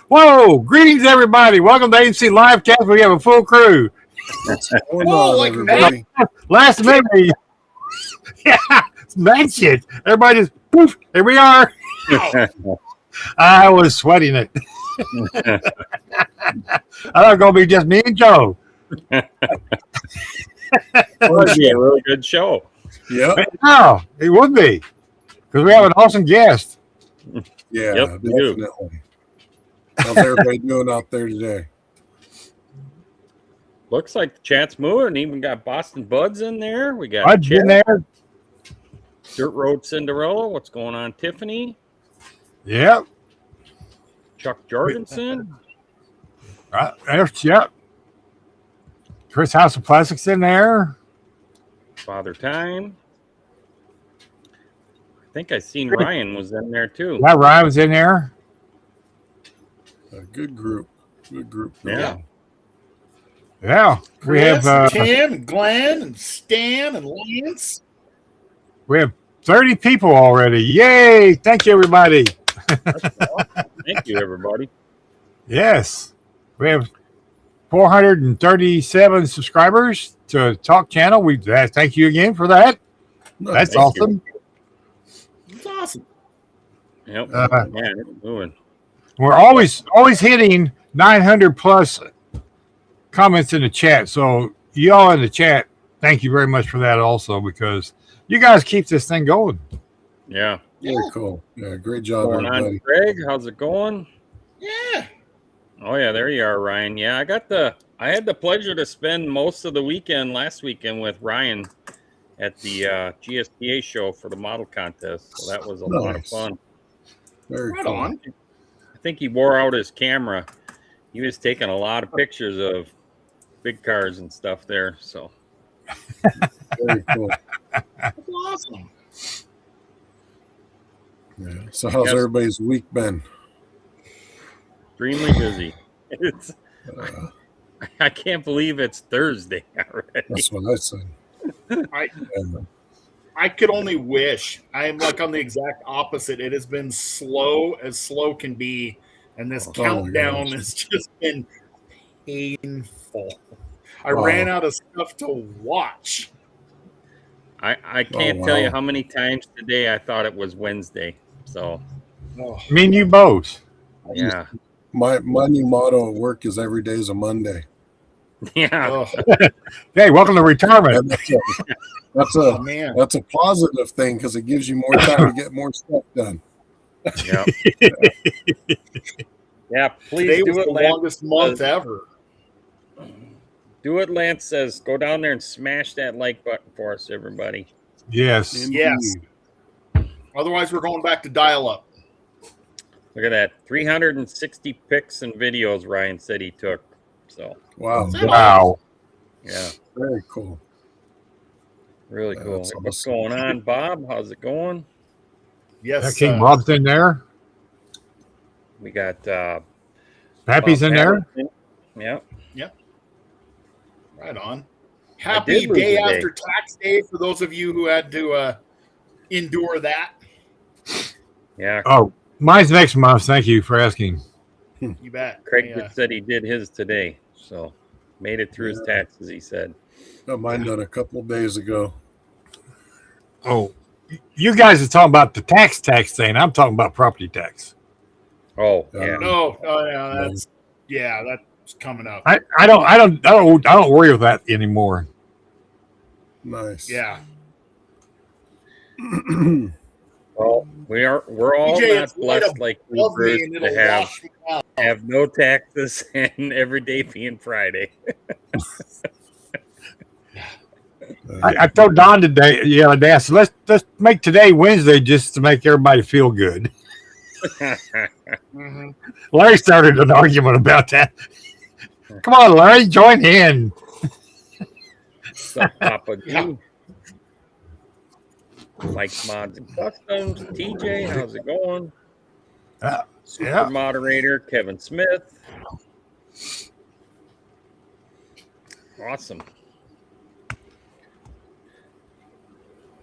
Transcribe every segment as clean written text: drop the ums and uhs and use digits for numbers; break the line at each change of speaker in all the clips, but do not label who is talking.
Whoa! Greetings, everybody. Welcome to AMC LiveCast. We have a full crew.
What's going on, everybody?
Last minute, yeah, mentioned. Everybody just poof. Here we are. I was sweating it. I thought it was gonna be just me and Joe.
It would be a really good show.
Yep.
No, it would be because we have an awesome guest.
Yeah,
Yep, we do.
definitely. How's everybody doing out there today?
Looks like the chat's moving. Even got Boston Buds in there. We got
I've been there.
Dirt Road Cinderella. What's going on, Tiffany?
Yep.
Chuck Jorgensen.
Yep. Chris House of Plastics in there.
Father Time. I think I seen Ryan was in there too.
Yeah, Ryan was in there.
A good group. Good group.
Yeah.
Yeah. We have
Tim, and Glenn, and Stan, and Lance.
we have 30 people already. Yay! Thank you, everybody.
Thank you, everybody.
Yes. We have 437 subscribers to Talk Channel. We thank you again for that. That's
Thank
awesome.
It's awesome.
Yep. Man, it's moving.
We're always hitting 900 plus comments in the chat. So y'all in the chat, thank you very much for that also, because you guys keep this thing going.
Yeah.
Very cool. Yeah, great job,
Going on,
everybody.
Greg. How's it going?
Yeah.
Oh yeah, there you are, Ryan. Yeah, I had the pleasure to spend most of the weekend last weekend with Ryan at the GSPA show for the model contest. So that was a lot of
Nice.
fun.
Very
Right
cool.
on.
I think he wore out his camera. He was taking a lot of pictures of big cars and stuff there. So
Very cool.
That's awesome.
Yeah. So how's
Yes.
everybody's week been?
extremely busy. It's
Uh,
I can't believe it's Thursday already.
that's what I said.
I could only wish. I am like on the exact opposite. It has been slow as slow can be, and this
Oh,
countdown
my gosh.
has just been painful. I
Wow.
ran out of stuff to watch.
I can't tell you
wow.
how many times today I thought it was Wednesday. So
Oh,
Me and you both.
yeah.
My new motto at work is every day is a Monday.
Yeah.
oh,
Hey, welcome to retirement.
And that's
oh,
a
man.
that's a positive thing because it gives you more time to get more stuff done.
Yeah. Yeah, please
Today
do
was
it,
the
Lance.
longest month ever.
Do it, Lance says. Go down there and smash that like button for us, everybody.
Yes.
Yes. Otherwise, we're going back to dial-up.
Look at that. 360 pics and videos Ryan said he took. So,
Wow.
Wow.
yeah,
Very cool.
really
Yeah,
cool.
that's
What's
awesome.
going on, Bob? How's it going?
Yes.
King Bob's in there.
We got
Pappy's
Bob
in there.
Yeah.
Right on.
I
Happy
did lose
day
a day.
after tax day for those of you who had to endure that.
Yeah.
Oh, mine's next month. Thank you for asking.
You bet.
Craig
Yeah.
said he did his today. So, made it through his taxes, he said.
Got mine done a couple of days ago.
Oh, you guys are talking about the tax thing. I'm talking about property tax.
Oh, yeah.
No, that's coming up.
I don't worry with that anymore.
Nice.
Yeah.
Well, we're all
TJ,
not
it's light
blessed like we
Love me
Bruce
and
to
it'll
have
wash me out.
have no taxes and every day being Friday.
I told Don today, the other day, I said, let's make today Wednesday just to make everybody feel good.
Mm-hmm.
Larry started an argument about that. Come on, Larry, join in.
So, Papa G.
Yeah.
Mike's Mods and Customs. TJ, how's it going? Super
Yeah.
moderator Kevin Smith. Awesome.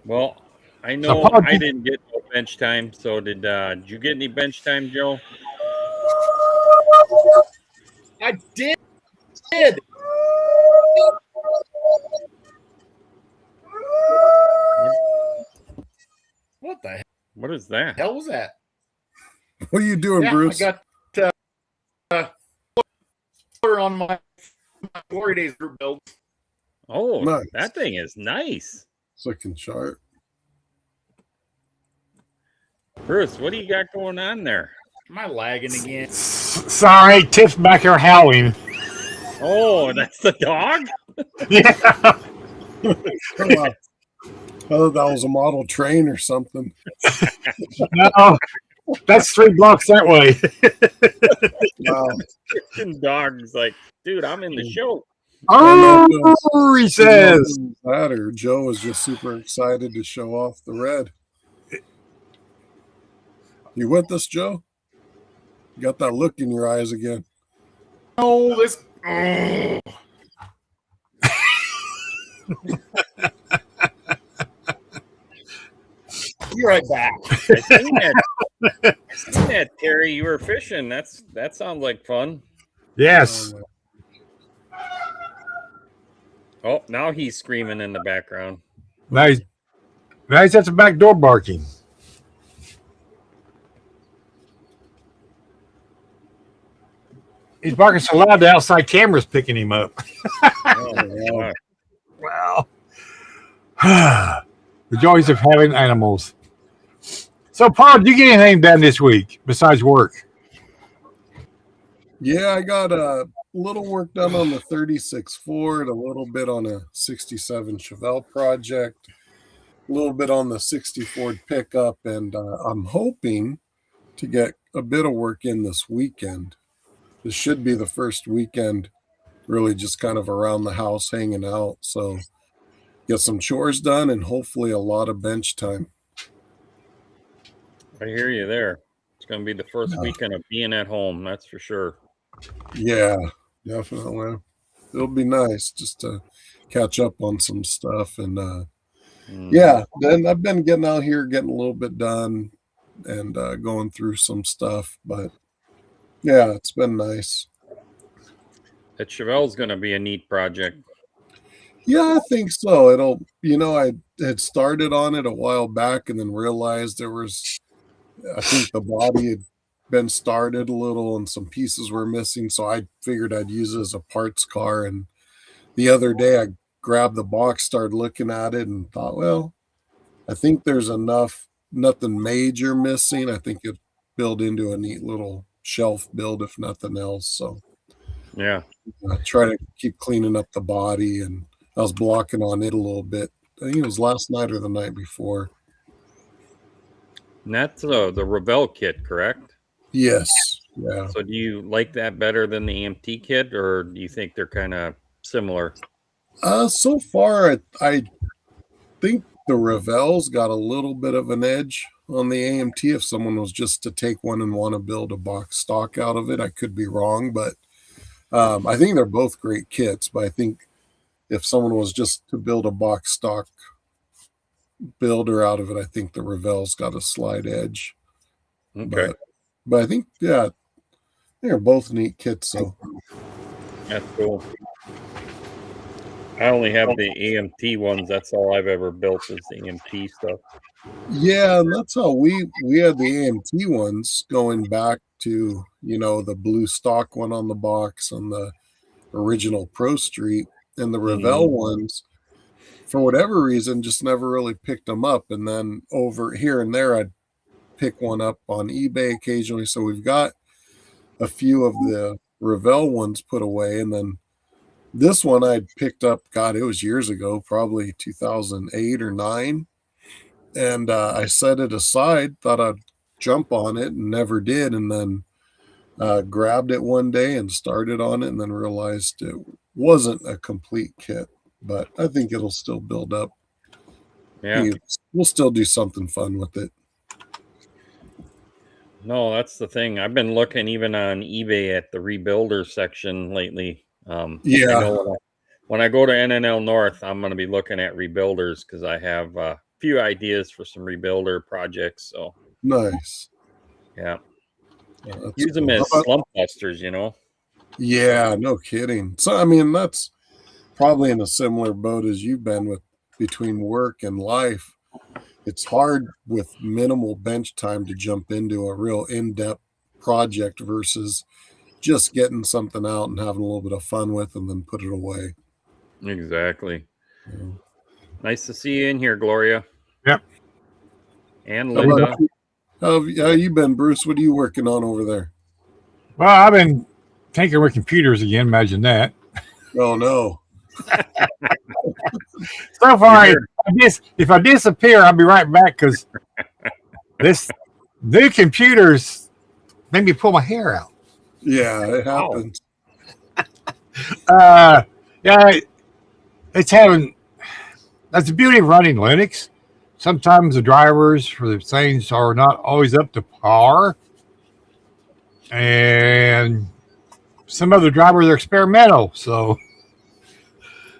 Well, I know I didn't get no bench time. So did you get any bench time, Joe?
I did. What the
What is that?
hell was that?
What are you doing,
Yeah,
Bruce?
I got on my Glory Days group build.
Oh,
Nice.
that thing is nice.
It's looking sharp.
Bruce, what do you got going on there?
Am I lagging again?
Sorry, Tiff's back here howling.
Oh, that's the dog?
Yeah.
Oh, I thought that was a model train or something.
No, that's 3 blocks that way.
Wow.
Freaking dog's like, dude, I'm in the show.
Oh, he says.
That or Joe was just super excited to show off the red. You with us, Joe? You got that look in your eyes again.
No, this. Be right back.
I seen that, Terry. You were fishing. That sounds like fun.
Yes.
Oh, now he's screaming in the background.
Now he's at the back door barking. He's barking so loud the outside camera's picking him up.
Oh,
Well, the joys of having animals. So, Paul, did you get anything done this week besides work?
Yeah, I got a little work done on the 36 Ford, a little bit on a 67 Chevelle project, a little bit on the 60 Ford pickup, and I'm hoping to get a bit of work in this weekend. This should be the first weekend really just kind of around the house hanging out. So get some chores done and hopefully a lot of bench time.
I hear you there. It's going to be the first weekend of being at home. That's for sure.
Yeah, definitely. It'll be nice just to catch up on some stuff. And yeah, then I've been getting out here, getting a little bit done and going through some stuff. But yeah, it's been nice.
That Chevelle's going to be a neat project.
Yeah, I think so. It'll, I had started on it a while back and then realized I think the body had been started a little and some pieces were missing. So I figured I'd use it as a parts car. And the other day I grabbed the box, started looking at it and thought, well, I think there's nothing major missing. I think it built into a neat little shelf build, if nothing else. So
yeah,
try to keep cleaning up the body, and I was blocking on it a little bit. I think it was last night or the night before.
And that's the Revell kit, correct?
Yes. Yeah.
So do you like that better than the AMT kit, or do you think they're kind of similar?
So far, I think the Revell's got a little bit of an edge on the AMT. If someone was just to take one and want to build a box stock out of it, I could be wrong, but I think they're both great kits. But I think if someone was just to build a box stock builder out of it, I think the Revell's got a slight edge.
Okay.
But I think, yeah, they're both neat kits. So
That's cool. I only have the AMT ones. That's all I've ever built is the AMT stuff.
yeah, and that's how we had the AMT ones going back to, the blue stock one on the box on the original Pro Street, and the Revell ones, for whatever reason, just never really picked them up. And then over here and there, I'd pick one up on eBay occasionally. So we've got a few of the Revell ones put away. And then this one I picked up, God, it was years ago, probably 2008 or 9. And I set it aside, thought I'd jump on it and never did. And then grabbed it one day and started on it and then realized it wasn't a complete kit, but I think it'll still build up.
Yeah.
We'll still do something fun with it.
No, that's the thing. I've been looking even on eBay at the rebuilder section lately.
Yeah.
I know when I go to NNL North, I'm going to be looking at rebuilders because I have a few ideas for some rebuilder projects. So
nice.
Yeah. Use them as slump busters, you know.
Yeah, no kidding. So I mean, that's probably in a similar boat as you've been with between work and life. It's hard with minimal bench time to jump into a real in-depth project versus just getting something out and having a little bit of fun with and then put it away.
Exactly.
Yeah.
Nice to see you in here, Gloria.
Yep.
And
How about
Linda.
you? How you been, Bruce? What are you working on over there?
Well, I've been tinkering with computers again. Imagine that.
Oh no.
So far, if I disappear, I'll be right back because this new computers made me pull my hair out.
Yeah, it happens.
Yeah, it's having. That's the beauty of running Linux. Sometimes the drivers for the things are not always up to par, and some of the drivers are experimental, so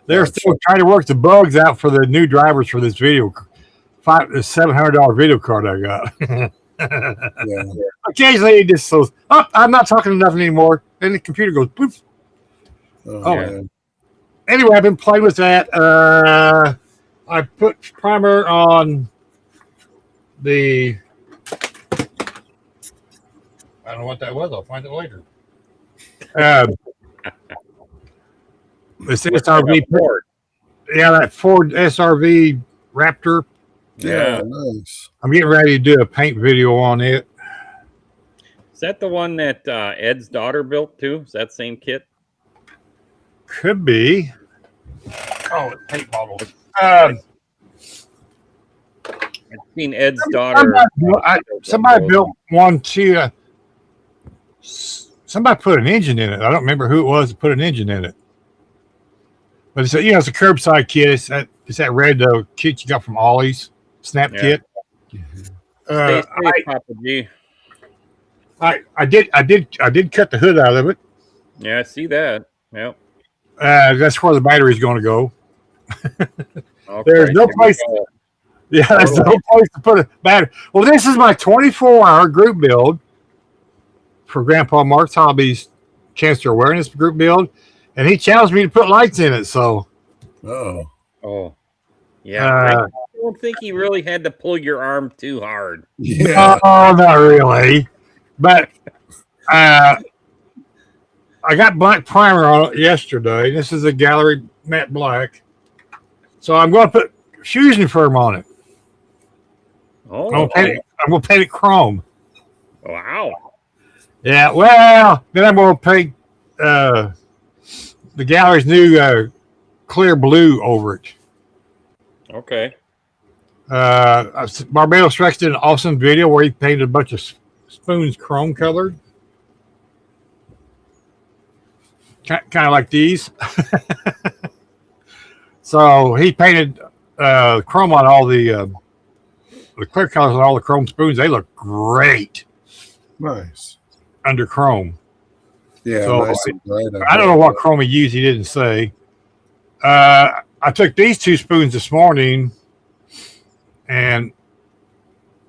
they're still trying to work the bugs out for the new drivers for this video. $700 video card I got.
Yeah.
Occasionally it just goes, oh, I'm not talking enough anymore. Then the computer goes poof.
Oh,
yeah.
man.
Anyway, I've been playing with that. I put primer on the. I don't know what that was. I'll find it later. This SRV Ford. Yeah, that Ford SRV Raptor.
Yeah, nice.
I'm getting ready to do a paint video on it.
Is that the one that Ed's daughter built too? Is that the same kit?
Could be. Oh, paint bottle.
I've seen Ed's daughter.
Somebody built one too. Somebody put an engine in it. I don't remember who it was that put an engine in it. But it's it's a curbside kit. It's that red kit you got from Ollie's snap kit.
Stay safe, Papa G.
I did cut the hood out of it.
Yeah, I see that. Yep.
That's where the battery's going to go.
Okay,
There's no place. Yeah, there's no place to put a battery. Well, this is my 24-hour group build for Grandpa Mark's Hobbies Cancer Awareness group build, and he challenged me to put lights in it. So,
oh, yeah. I don't think he really had to pull your arm too hard.
Yeah.
Oh, not really. But I got black primer on it yesterday. This is a Gallery matte black. So I'm going to put fusion film on it.
Oh,
I'm going to paint it chrome.
Wow.
Yeah, well, then I'm going to paint the Gallery's new clear blue over it.
Okay.
Barbados Rex did an awesome video where he painted a bunch of spoons chrome colored. Kind of like these. So he painted chrome on all the clear colors on all the chrome spoons. They look great.
Nice.
Under chrome.
Yeah,
so
nice and bright.
I don't know what chrome he used. He didn't say. I took these two spoons this morning, and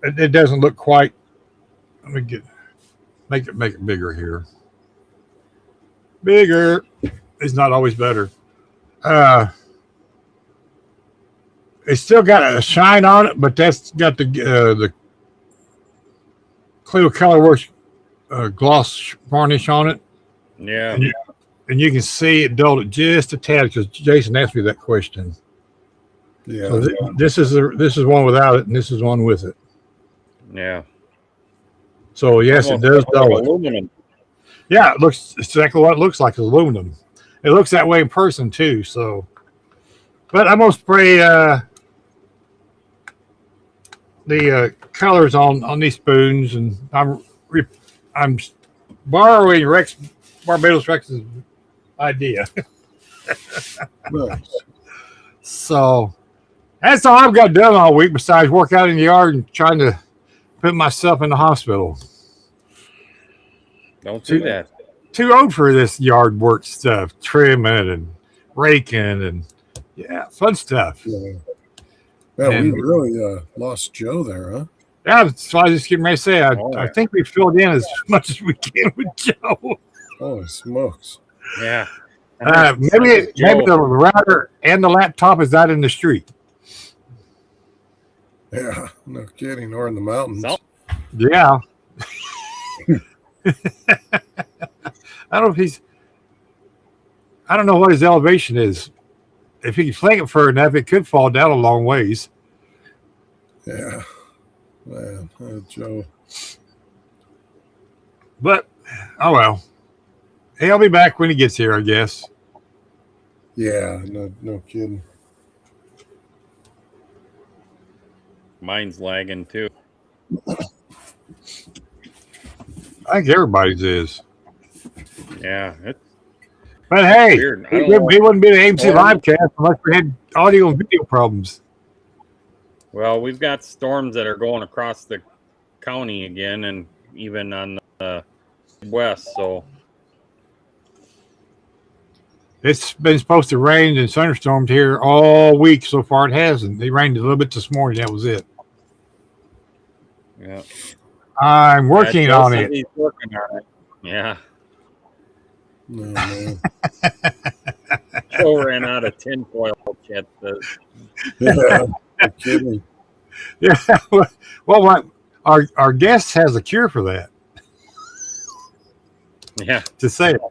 it doesn't look quite. Let me make it bigger here. Bigger is not always better. It's still got a shine on it, but that's got the Clear Colorworks gloss varnish on it.
Yeah.
And you can see it dulled it just a tad because Jason asked me that question.
Yeah.
So this is one without it, and this is one with it.
Yeah.
So yes, it does dull it.
Aluminum.
Yeah, it looks exactly what it looks like, is aluminum. It looks that way in person too. So, but I'm gonna spray the colors on these spoons, and I'm borrowing Barbados Rex's idea.
Nice.
So that's all I've got done all week besides work out in the yard and trying to put myself in the hospital.
Don't do that.
Too old for this yard work stuff, trimming and raking and fun stuff.
Yeah. Yeah, we really lost Joe there, huh?
Yeah, so I was just getting ready to say, I
yeah.
think we filled in as much as we can with Joe.
Holy smokes.
Yeah. And
Maybe
Joe,
the router and the laptop is out in the street.
Yeah, no kidding. Or in the mountains.
So-
Yeah. I don't know if I don't know what his elevation is. If he can fling it far enough, it could fall down a long ways.
Yeah. Man, Joe.
But, oh well. He'll be back when he gets here, I guess.
Yeah, no kidding.
mine's lagging too.
I think everybody's is.
Yeah. It's
But hey,
weird. I
it
don't know.
wouldn't be the AMC LiveCast unless we had audio and video problems.
Well, we've got storms that are going across the county again, and even on the west. So
It's been supposed to rain and thunderstorms here all week. So far, it hasn't. It rained a little bit this morning. That was it.
yeah,
I'm working
Joe
on
said
it.
He's working on it. Yeah,
No, man.
Joe ran out of tinfoil. Chet says.
Yeah, no kidding.
Yeah. Well, what our guest has a cure for that.
Yeah,
To say it.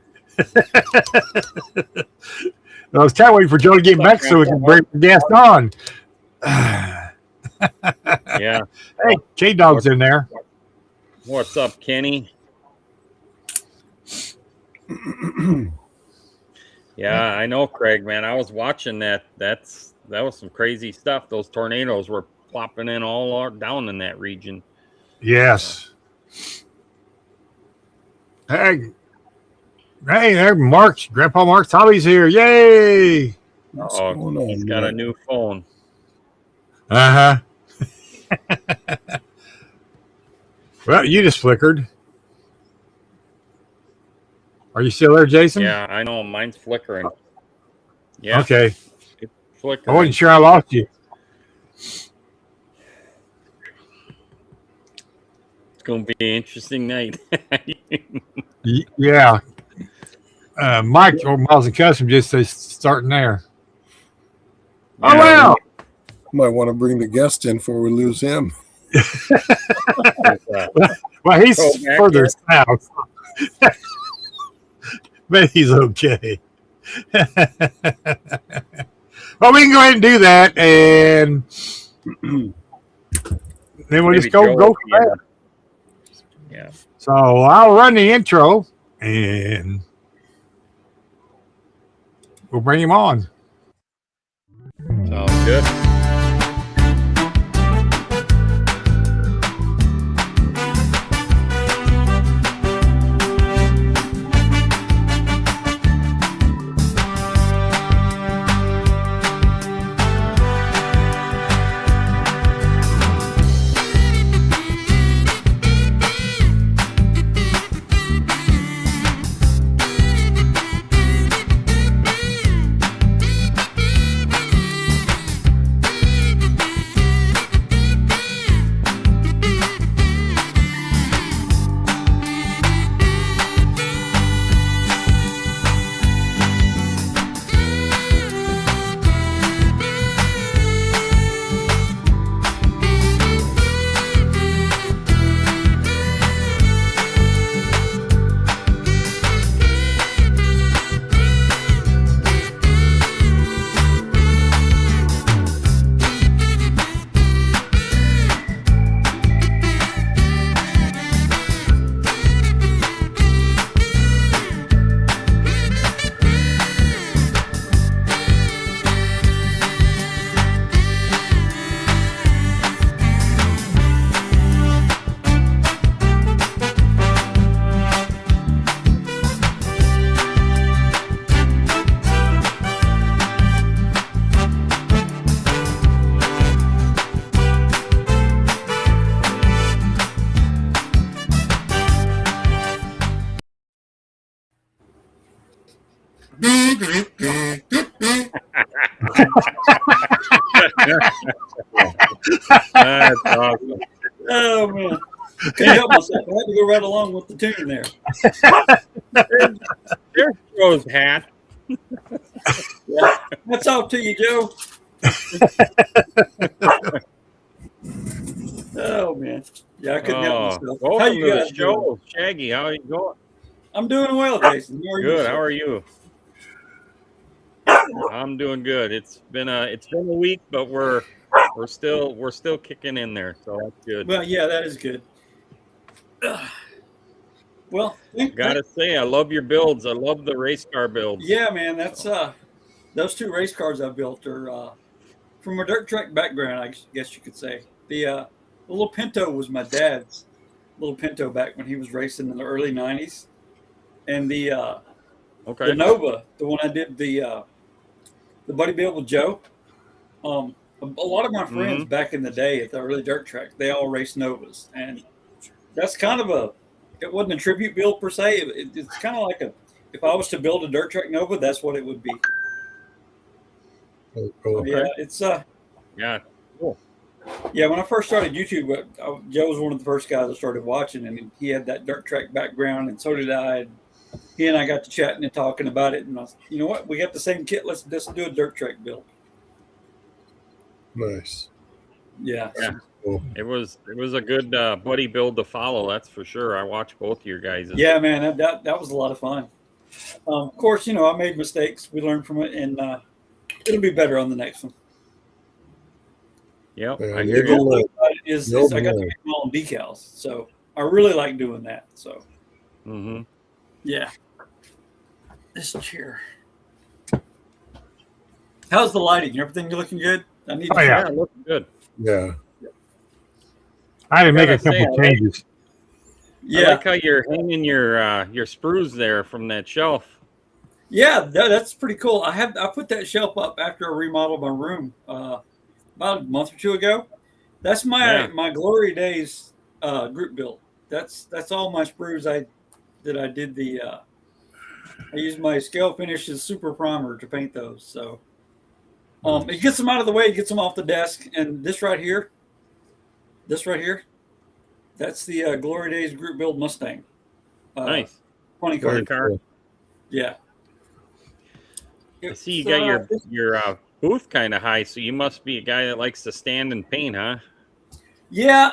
I was kind of waiting for Joe to get back so we can bring the guest on.
yeah.
Hey, K-Dog's in there.
What's up, Kenny? Yeah, I know, Craig. Man, I was watching that. That was some crazy stuff. Those tornadoes were plopping in all down in that region.
Yes. Hey, there, Mark's Grandpa Mark's Hobbies here. Yay!
What's
Oh,
going on,
he's got a
man?
new phone.
Uh huh. Well, you just flickered. Are you still there, Jason?
Yeah, I know. Mine's flickering. Yeah,
Okay.
it's
I
flickering.
wasn't sure I lost you.
It's going to be an interesting night.
Yeah. Mike or Miles and Custom just says starting there. Oh,
Yeah,
wow.
Might want to bring the guest in before we lose him.
Well, he's
Go back
further
there.
south. But he's okay. Well, we can go ahead and do that, and then we'll
Maybe
just go
Joe,
from there.
Yeah.
So I'll run the intro, and we'll bring him on.
Sounds good.
That's
That's awesome.
Oh man, couldn't help myself. I had to go right along with the tune there.
There's Joe's hat.
Yeah. That's all to you, Joe. Oh man, yeah, I couldn't help myself. How
Welcome
you
to
guys
the show,
doing?
Shaggy. How are you going?
I'm doing well, Jason. How are you,
Good.
sir?
How are you? I'm doing good. It's been a week, but we're still kicking in there, so that's good.
Well, yeah, that is good. Well,
Gotta say, I love your builds. I love the race car builds.
yeah, man, that's those two race cars I built are from a dirt track background, I guess you could say. The little Pinto was my dad's little Pinto back when he was racing in the early '90s, and the
Okay.
Nova, the one I did the Buddy Build with Joe. A lot of my friends back in the day at the early dirt track, they all raced Novas, and that's kind of it wasn't a tribute build per se. It's kind of like if I was to build a dirt track Nova, that's what it would be.
Oh, cool.
Yeah, it's
Yeah. Cool.
yeah. When I first started YouTube, Joe was one of the first guys I started watching, and he had that dirt track background, and so did I. And he and I got to chatting and talking about it, and I was, you know what, we got the same kit. Let's just do a dirt track build.
Nice.
Yeah.
Yeah.
Cool.
It was a good buddy build to follow. That's for sure. I watched both of your guys.
Yeah, man, that was a lot of fun. Of course, you know, I made mistakes. We learned from it, and it'll be better on the next one.
Yep.
Yeah,
I
The
hear
cool
you.
thing about it is I got to make my own decals, so I really like doing that. So, yeah. This chair. How's the lighting? Everything looking good? I need.
Oh, yeah.
Yeah, it looks good.
Yeah.
I had to make a
Gotta say,
couple
I like-
changes.
I like how you're hanging your sprues there from that shelf.
Yeah, that's pretty cool. I put that shelf up after I remodeled my room about a month or two ago. That's my Glory Days group build. That's all my sprues I did the I used my Scale Finishes Super Primer to paint those. So it gets them out of the way, it gets them off the desk, and this right here, that's the Glory Days group build Mustang.
Nice.
Funny car.
Funny car.
Yeah.
I see you got your booth kind of high, so you must be a guy that likes to stand and paint, huh?
Yeah.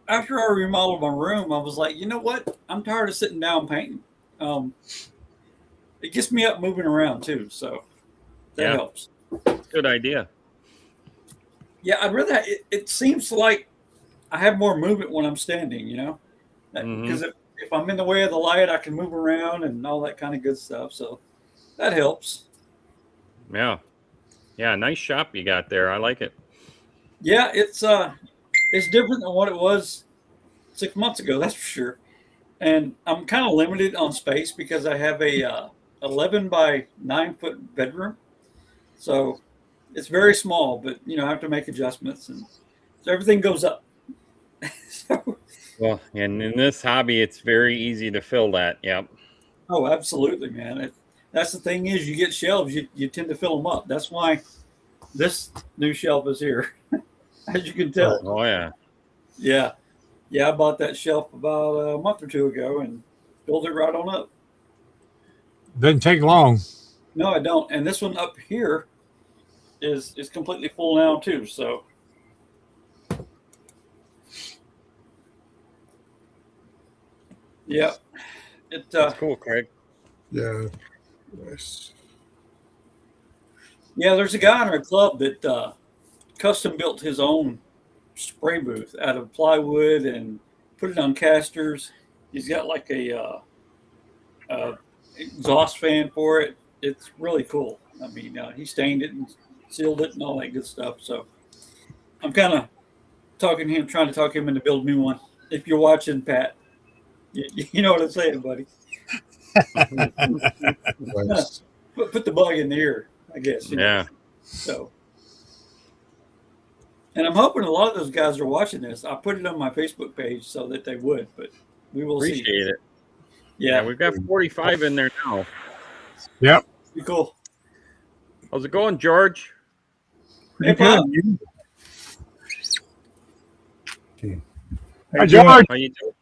After I remodeled my room, I was like, you know what? I'm tired of sitting down painting. It gets me up moving around too, so that helps.
Good idea.
Yeah, I'd rather. It seems like I have more movement when I'm standing, you know, because if I'm in the way of the light, I can move around and all that kind of good stuff. So that helps.
Yeah. Yeah, nice shop you got there. I like it.
Yeah, it's different than what it was 6 months ago, that's for sure. And I'm kind of limited on space because I have a 11 by 9 foot bedroom, so it's very small. But you know, I have to make adjustments, and so everything goes up. So,
Well, and in this hobby, it's very easy to fill that. Yep.
oh, absolutely, man. That's the thing is, you get shelves, you tend to fill them up. That's why this new shelf is here, as you can tell.
Oh yeah.
Yeah. I bought that shelf about a month or two ago and filled it right on up.
Doesn't take long.
No, I don't. And this one up here is completely full now too. So yeah,
That's cool, Craig.
Yeah. Nice.
Yeah, there's a guy in our club that custom built his own spray booth out of plywood and put it on casters. He's got like a exhaust fan for it. It's really cool. I mean, he stained it and sealed it and all that good stuff. So I'm kind of trying to talk him into building me one. If you're watching, Pat, you know what I'm saying, buddy.
Nice.
Put the bug in the ear, I guess. You know?
Yeah.
So, and I'm hoping a lot of those guys are watching this. I put it on my Facebook page so that they would, but we will see.
Appreciate it.
Yeah,
We've got 45 in there now.
Yep.
be cool.
How's it going, George?
Hey, Pop.
Hi, George.
How you doing?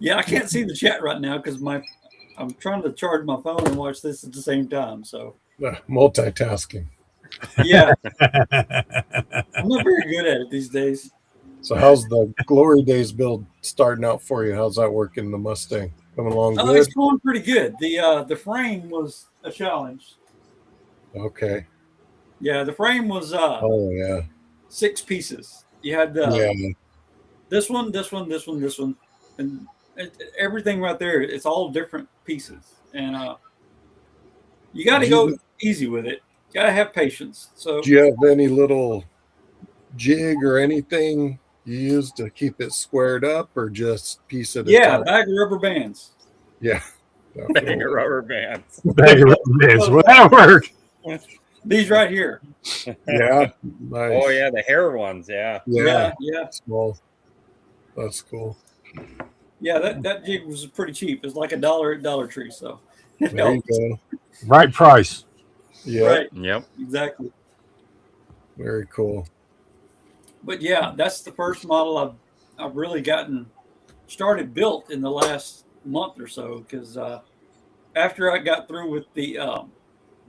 Yeah, I can't see the chat right now because I'm trying to charge my phone and watch this at the same time. So
Multitasking.
yeah, I'm not very good at it these days.
So how's the Glory Days build starting out for you? How's that working, the Mustang? Coming along good?
It's going pretty good. The frame was a challenge.
Okay.
Yeah, the frame was
Oh, yeah.
6 pieces. You had this one, this one, this one, this one, and everything right there. It's all different pieces, and you got to go easy with it. Got to have patience. So,
Do you have any little jig or anything you use to keep it squared up, or just piece at a
yeah,
time?
bag of rubber bands.
Yeah.
Bag of rubber bands.
Bag of rubber bands. Will that work?
These right here.
Yeah. Nice.
Oh yeah, the hair ones. Yeah.
Yeah.
Yeah.
Small. That's cool.
Yeah, that jig was pretty cheap. It's like $1 at Dollar Tree, so it
There you
helps.
go.
Right price.
Yeah.
Right.
Yep.
Exactly.
Very cool.
But yeah, that's the first model I've really gotten started built in the last month or so, because after I got through with the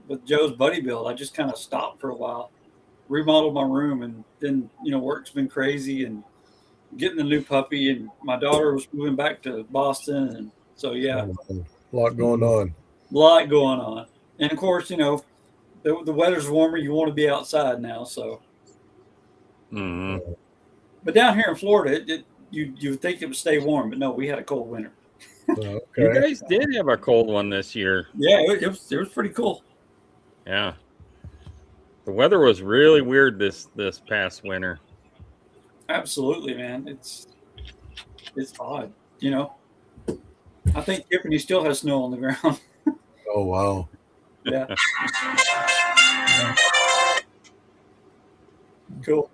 with Joe's buddy build, I just kind of stopped for a while, remodeled my room, and then work's been crazy and getting a new puppy, and my daughter was moving back to Boston, and so yeah,
A lot going on.
a lot going on. And of course, the weather's warmer. You want to be outside now, so.
Mm-hmm.
But down here in Florida, you would think it would stay warm, but no, we had a cold winter.
You
Okay.
guys did have a cold one this year.
Yeah, it was pretty cool.
Yeah. The weather was really weird this past winter.
Absolutely, man. It's odd, I think Tiffany still has snow on the ground.
Oh, wow.
Yeah. Cool.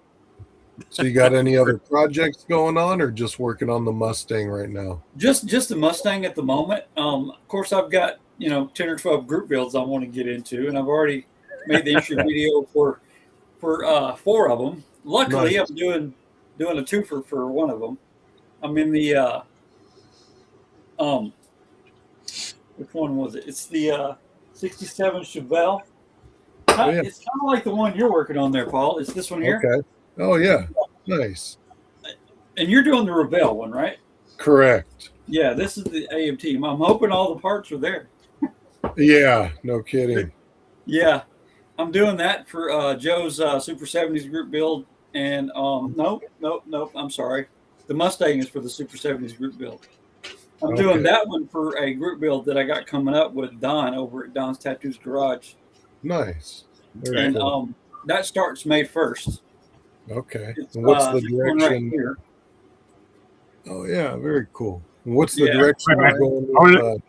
So you got any other projects going on, or just working on the Mustang right now?
Just the Mustang at the moment. Of course, I've got 10 or 12 group builds I want to get into, and I've already made the intro video for 4 of them. Luckily,
Nice.
I'm doing a twofer for one of them. I'm in the which one was it? It's the 67 Chevelle.
Oh, yeah.
It's kind of like the one you're working on there, Paul. It's this one here.
Okay. Oh, yeah. Nice.
And you're doing the Rebelle one, right?
Correct.
Yeah, this is the AMT. I'm hoping all the parts are there.
Yeah. No kidding.
Yeah, I'm doing that for Joe's Super 70s group build. And nope. I'm sorry. The Mustang is for the Super 70s group build. I'm doing that one for a group build that I got coming up with Don over at Don's Tattoos Garage.
Nice. Very
And
cool.
that starts May 1st.
Okay.
It's,
And what's the
this one right
direction?
here.
Oh, yeah. Very cool. And what's the
Yeah.
direction
Wait a
going
minute.
with,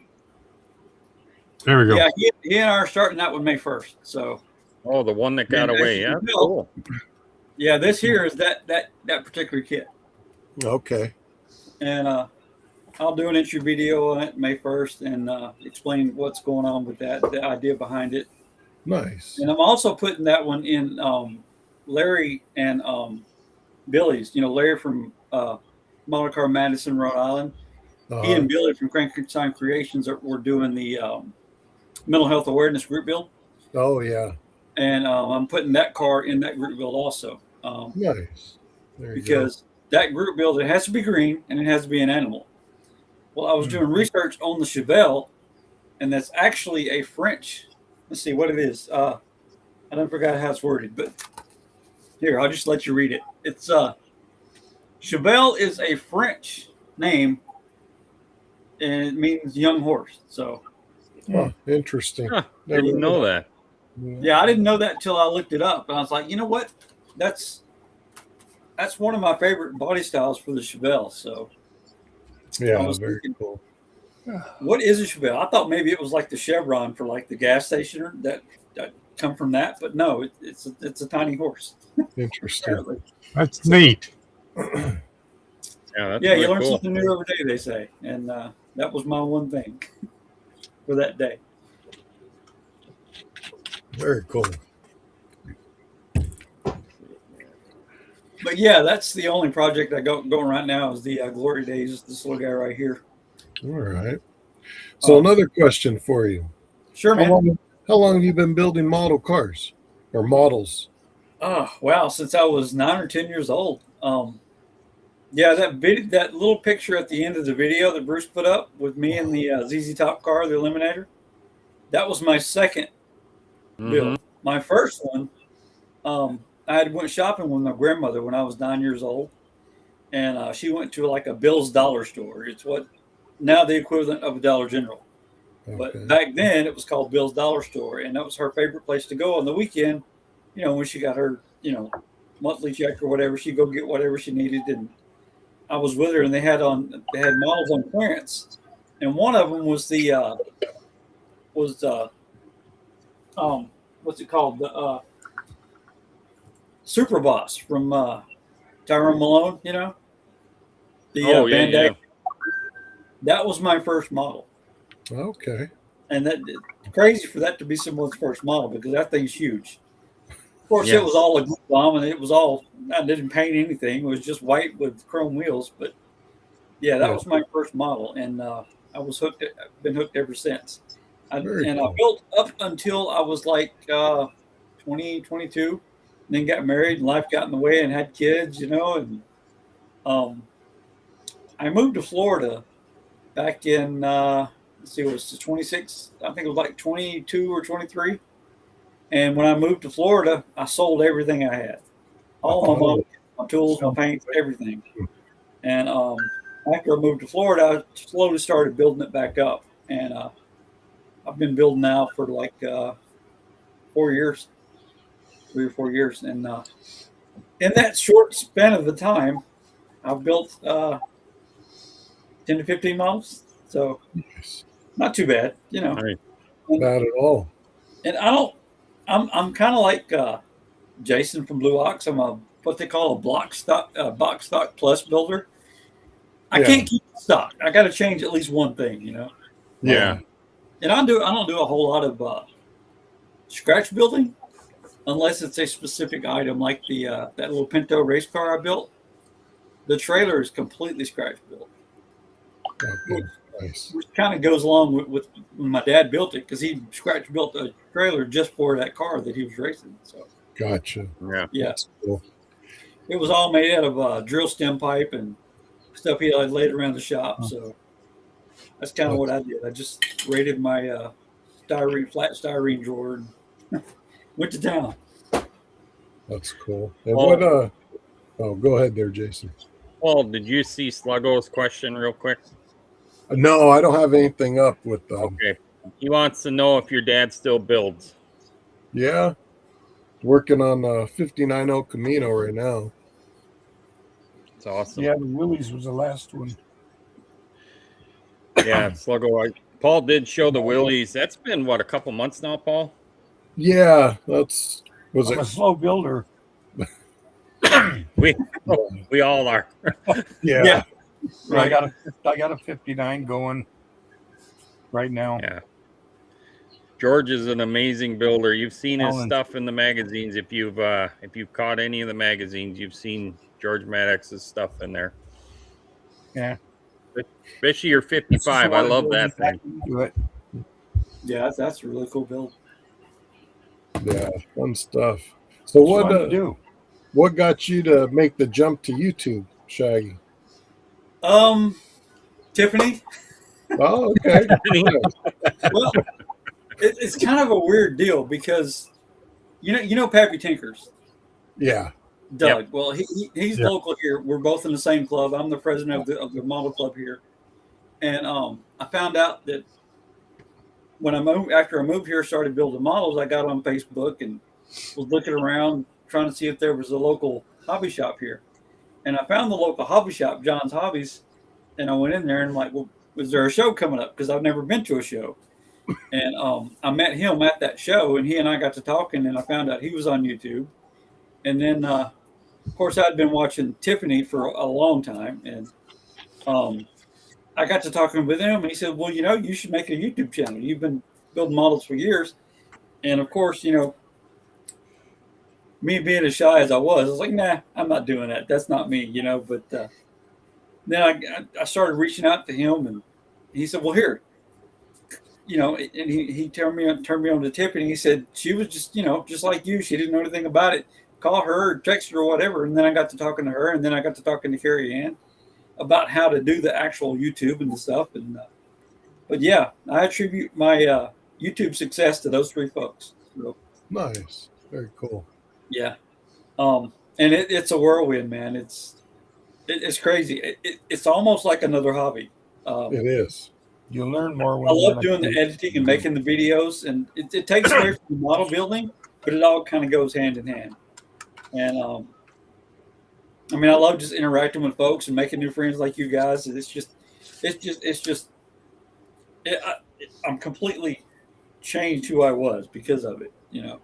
There we go.
Yeah, he and I are starting that one May 1st. So
Oh, the one that got
And
away. Yeah,
actually,
cool.
yeah, this here is that particular kit.
Okay.
And I'll do an intro video on it May 1st and explain what's going on with that, the idea behind it.
Nice.
And I'm also putting that one in Larry and Billy's. Larry from Model Car Madison, Rhode Island. He and Billy from Crankenstein Creations were doing the mental health awareness group build.
Oh, yeah.
And I'm putting that car in that group build also.
Nice. There you
Because that group build, it has to be green and it has to be an animal. Well, I was doing research on the Chevelle, and that's actually a French. Let's see what it is. I don't forgot how it's worded, but here, I'll just let you read it. It's Chevelle is a French name, and it means young horse. So,
go. Oh, interesting.
Huh, didn't know that.
yeah, I didn't know that until I looked it up, and I was like, you know what? That's one of my favorite body styles for the Chevelle. So,
Yeah,
I was
very
thinking,
cool.
what is a Chevelle? I thought maybe it was like the Chevron for like the gas station that come from that, but no, it's a tiny horse.
Interesting.
Apparently.
That's neat.
Yeah, that's
Yeah,
really
you learn
cool.
something new every day, they say, and that was my one thing for that day.
Very cool.
But yeah, that's the only project I got going right now is the Glory Days. This little guy right here.
All right. So another question for you.
Sure, man.
How long have you been building model cars or models?
Oh, wow. Since I was 9 or 10 years old. Yeah, that little picture at the end of the video that Bruce put up with me in the ZZ Top car, the Eliminator, that was my second build. My first one, I had went shopping with my grandmother when I was 9 years old, and she went to like a Bill's Dollar Store. It's what now the equivalent of a Dollar General.
Okay.
But back then it was called Bill's Dollar Store, and that was her favorite place to go on the weekend. You know, when she got her, monthly check or whatever, she'd go get whatever she needed. And I was with her, and they had models on clearance, and one of them was what's it called? The Super Boss from Tyrone Malone, the Band-Aid. Yeah. That was my first model.
Okay.
And that crazy for that to be someone's first model because that thing's huge. Of course, It was all a glue bomb, and I didn't paint anything. It was just white with chrome wheels. But yeah, that was my first model, and I was hooked. I've been hooked ever since. I built up until I was like 20, 22, and then got married, and life got in the way, and had kids, and I moved to Florida back in it was 26. I think it was like 22 or 23. And when I moved to Florida, I sold everything I had, all my tools, my paints, everything. And after I moved to Florida, I slowly started building it back up, and I've been building now for like 4 years, 3 or 4 years, and in that short span of the time, I've built 10 to 15 models, so not too bad,
Right. Not at all.
And I'm kind of like Jason from Blue Ox. I'm what they call a box stock plus builder. I can't keep stock. I got to change at least one thing,
Yeah.
And I don't do a whole lot of scratch building unless it's a specific item like the that little Pinto race car I built. The trailer is completely scratch built.
Okay. Nice.
Which kind of goes along with when my dad built it because he scratch built a trailer just for that car that he was racing. So
gotcha.
Yeah.
That's cool.
It was all made out of drill stem pipe and stuff he had laid around the shop. So that's kind of what I did. I just raided my flat styrene drawer and went to town.
That's cool. And what? Oh, go ahead there, Jason.
Paul, did you see Sluggo's question real quick?
No, I don't have anything up with them.
Okay. He wants to know if your dad still builds.
Yeah. Working on a 59 El Camino right now.
It's awesome.
Yeah, the Willys was the last one.
Yeah, Sluggo. Paul did show the Willys. That's been, a couple months now, Paul?
Yeah,
I'm a slow builder.
We all are.
Yeah.
Right. I got a 59 going right now.
Yeah. George is an amazing builder. You've seen his stuff in the magazines. If you've caught any of the magazines, you've seen George Maddox's stuff in there.
Yeah.
Especially your 55. I love that thing.
Do it.
Yeah, that's a really cool build.
Yeah, fun stuff. So what got you to make the jump to YouTube, Shaggy?
Tiffany.
Oh, okay.
Well, it's kind of a weird deal because you know Pappy Tinkers.
Yeah.
Doug.
Yep.
Well, he's local here. We're both in the same club. I'm the president of the model club here, and I found out that when after I moved here, started building models. I got on Facebook and was looking around trying to see if there was a local hobby shop here, and I found the local hobby shop, John's Hobbies, and I went in there and I'm like, well, was there a show coming up? Because I've never been to a show. And I met him at that show, and he and I got to talking, and I found out he was on YouTube. And then, of course, I'd been watching Tiffany for a long time, and I got to talking with him, and he said, well, you should make a YouTube channel. You've been building models for years. And, of course, me being as shy as I was like, nah, I'm not doing that. That's not me, you know. But then I started reaching out to him, and he said, well, here, you know, and he turned me on to Tiffany. He said she was just, you know, just like you. She didn't know anything about it. Call her, text her, or whatever. And then I got to talking to her, and then I got to talking to Carrie Ann about how to do the actual YouTube and the stuff. And but yeah, I attribute my YouTube success to those three folks. So,
Nice, very cool.
yeah, and it's a whirlwind, man. It's crazy. It's almost like another hobby.
It is.
You learn more when
I
you're
love doing the
in
editing and making the videos, and it takes away from the model building, but it all kind of goes hand in hand. And I mean, I love just interacting with folks and making new friends like you guys. I'm completely changed who I was because of it, you know.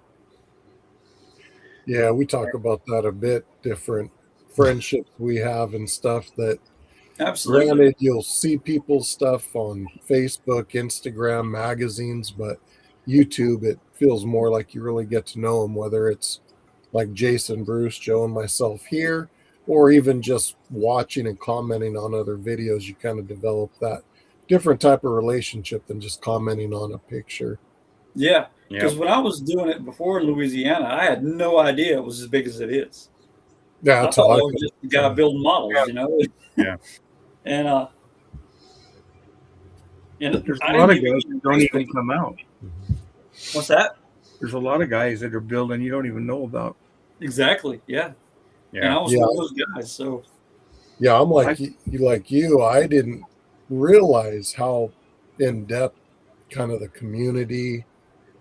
Yeah, we talk about that a bit. Different friendships we have and stuff that.
Absolutely.
Granted, you'll see people's stuff on Facebook, Instagram, magazines, but YouTube, it feels more like you really get to know them, whether it's like Jason, Bruce, Joe, and myself here, or even just watching and commenting on other videos. You kind of develop that different type of relationship than just commenting on a picture.
Yeah, because when I was doing it before in Louisiana, I had no idea it was as big as it is.
Yeah,
I thought I was just a guy building models, you know.
Yeah.
And
there's a lot of guys that don't even come out.
What's that?
There's a lot of guys that are building you don't even know about.
Exactly. Yeah.
Yeah.
And I was one of those guys. So.
Yeah, I'm like you. I didn't realize how in depth kind of the community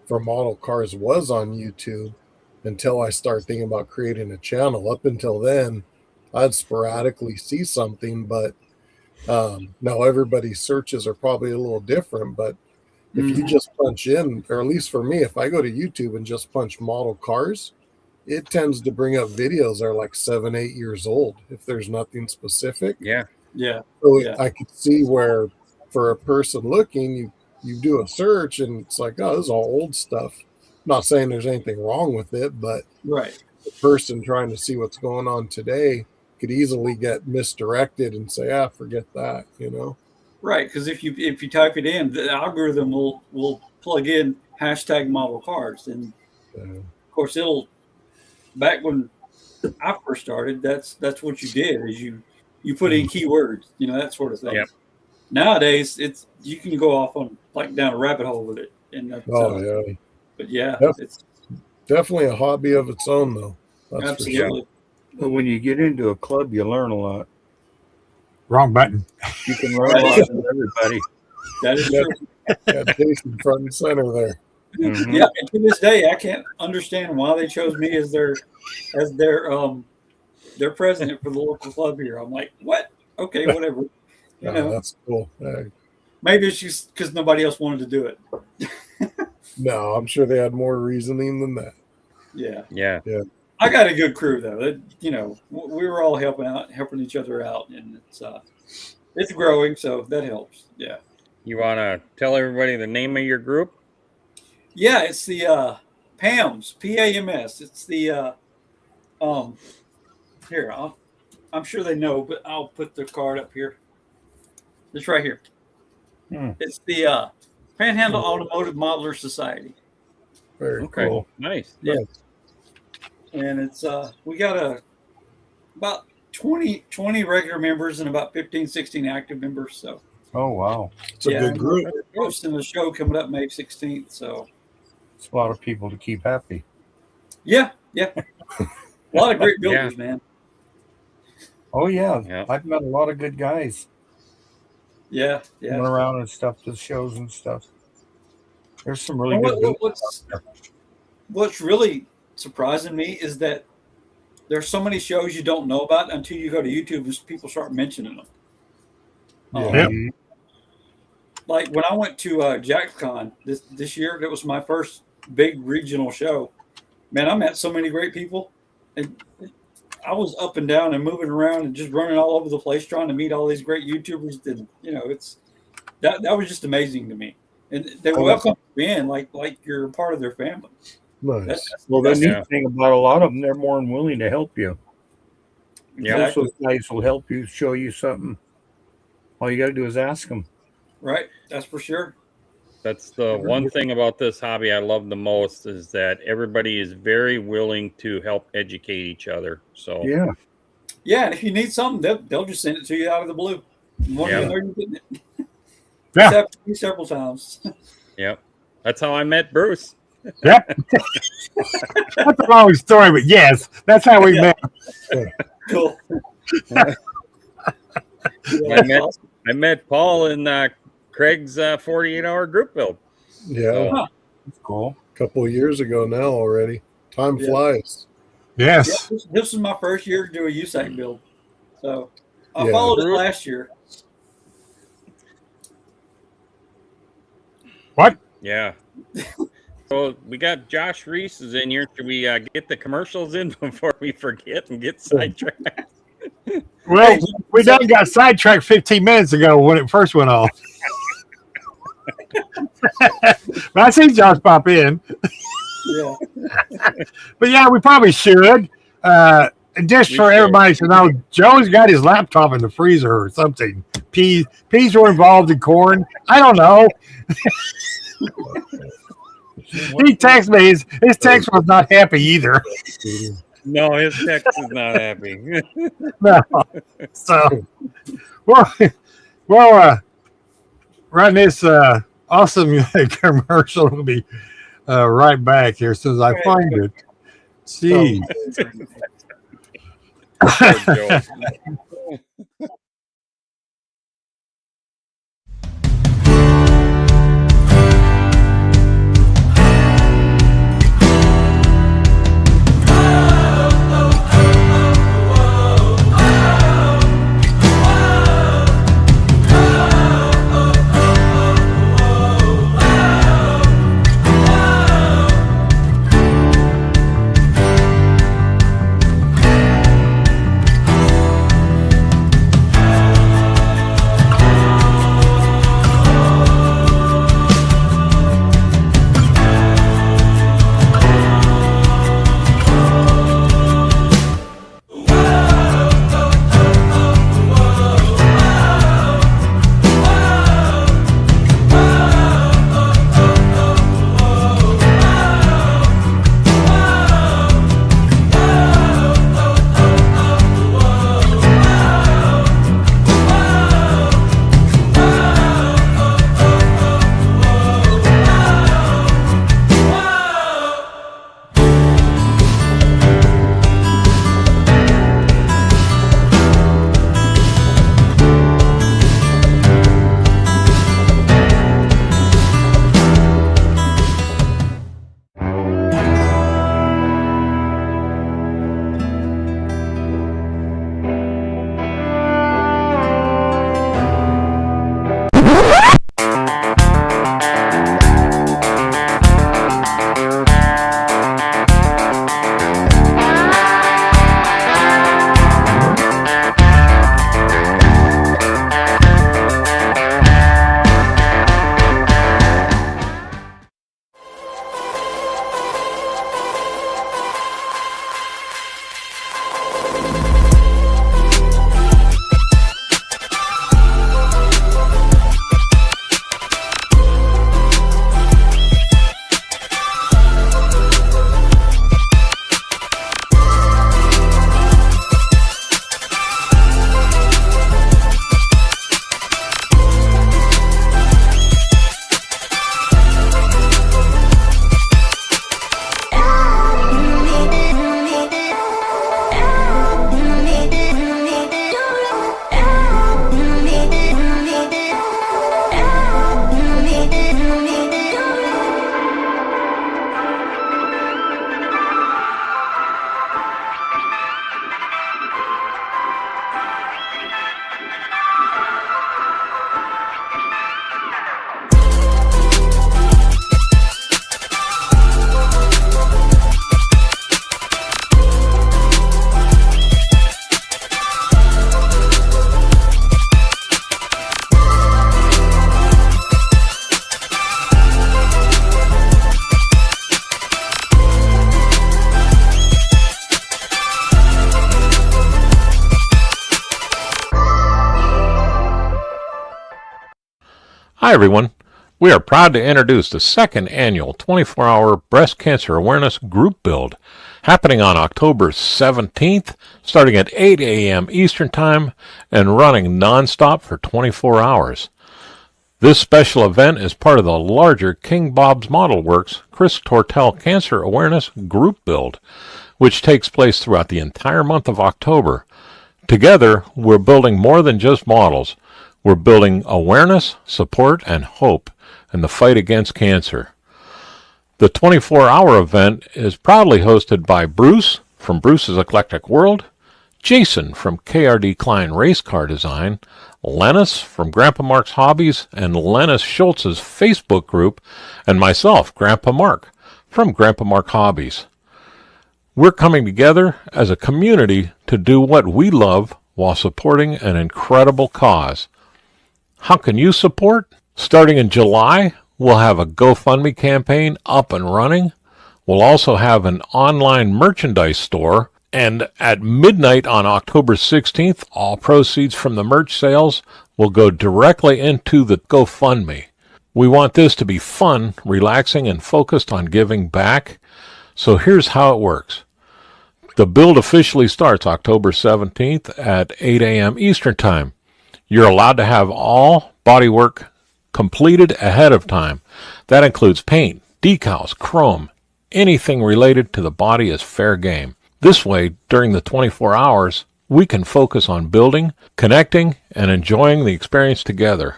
for model cars was on YouTube until I started thinking about creating a channel. Up until then, I'd sporadically see something, but now everybody's searches are probably a little different. But if you just punch in, or at least for me, if I go to YouTube and just punch model cars, it tends to bring up videos that are like 7-8 years old if there's nothing specific.
Yeah.
So I could see where for a person looking, you do a search and it's like, oh, this is all old stuff. I'm not saying there's anything wrong with it, but
right,
the person trying to see what's going on today could easily get misdirected and say, forget that, you know?
Right, because if you type it in, the algorithm will plug in hashtag model cars, and of course it'll. Back when I first started, that's what you did is you put in keywords, you know, that sort of thing.
Yep.
Nowadays, you can go off on like down a rabbit hole with it, and that's,
yeah.
But yeah, it's
definitely a hobby of its own, though. That's
absolutely.
for sure.
But when you get into a club, you learn a lot.
Wrong button.
You can learn a lot from everybody.
That is true.
Got Jason front and center there.
Mm-hmm.
Yeah, and to this day, I can't understand why they chose me as their president for the local club here. I'm like, what? Okay, whatever. You know,
that's cool.
Maybe it's just because nobody else wanted to do it.
No, I'm sure they had more reasoning than that.
Yeah.
I
got a good crew though. You know, we were all helping each other out, and it's growing, so that helps. Yeah.
You want to tell everybody the name of your group?
Yeah, it's the PAMS, PAMS. It's the here. I'm sure they know, but I'll put the card up here. It's right here. It's the Panhandle Automotive Modeler Society.
Very cool.
Nice.
Yeah. And it's we got about 20 regular members and about 15, 16 active members. So.
Oh wow,
it's a good group.
We're hosting a show coming up May 16th. So.
It's a lot of people to keep happy.
Yeah. A lot of great builders, man.
Oh yeah, I've met a lot of good guys.
Yeah.
Going around and stuff to shows and stuff. There's some really good builders.
What's really surprising me is that there's so many shows you don't know about until you go to YouTube and people start mentioning them. Like when I went to JacksCon this year, that was my first big regional show. Man, I met so many great people, and I was up and down and moving around and just running all over the place trying to meet all these great YouTubers. And you know, that was just amazing to me. And they welcome you in like you're a part of their family.
Nice.
Well, the
Yeah.
neat thing about a lot of them, they're more than willing to help you.
Yeah.
Most of those guys will help you, show you something. All you got to do is ask them.
Right. That's for sure.
That's the one thing about this hobby I love the most is that everybody is very willing to help educate each other. So
Yeah.
Yeah, and if you need something, they'll just send it to you out of the blue. You won't even know you're getting it.
Yeah.
It's happened to me several times.
Yep. That's how I met Bruce.
Yep. That's a long story, but yes, that's how we met.
Cool.
I met Paul in Craig's 48-hour group build.
Yeah,
So,
That's cool.
a couple of years ago now already. Time flies.
Yes.
Yeah, this was my first year to do a USAC build. So I
Yeah.
followed it last year.
What?
yeah. So we got Josh Reese is in here. Should we get the commercials in before we forget and get sidetracked?
Well, we done got sidetracked 15 minutes ago when it first went off. But I see Josh pop in.
Yeah.
But yeah, we probably should. And just
We
for
should.
everybody to know, Joe's got his laptop in the freezer or something. Peas were involved in corn. I don't know. He texted me. His text was not happy either.
No, his text is not happy.
No. So, run this awesome commercial. We'll be right back here as soon as I find it. See.
Poor Joe.
Hi, everyone. We are proud to introduce the second annual 24-hour breast cancer awareness group build happening on October 17th, starting at 8 a.m. Eastern Time and running nonstop for 24 hours. This special event is part of the larger King Bob's Model Works Chris Tortel Cancer Awareness Group Build, which takes place throughout the entire month of October. Together, we're building more than just models. We're building awareness, support, and hope in the fight against cancer. The 24-hour event is proudly hosted by Bruce from Bruce's Eclectic World, Jason from KRD Klein Race Car Design, Lennis from Grandpa Mark's Hobbies and Lennis Schultz's Facebook group, and myself, Grandpa Mark, from Grandpa Mark Hobbies. We're coming together as a community to do what we love while supporting an incredible cause. How can you support? Starting in July, we'll have a GoFundMe campaign up and running. We'll also have an online merchandise store. And at midnight on October 16th, all proceeds from the merch sales will go directly into the GoFundMe. We want this to be fun, relaxing, and focused on giving back. So here's how it works. The build officially starts October 17th at 8 a.m. Eastern Time. You're allowed to have all bodywork completed ahead of time. That includes paint, decals, chrome. Anything related to the body is fair game. This way, during the 24 hours, we can focus on building, connecting, and enjoying the experience together.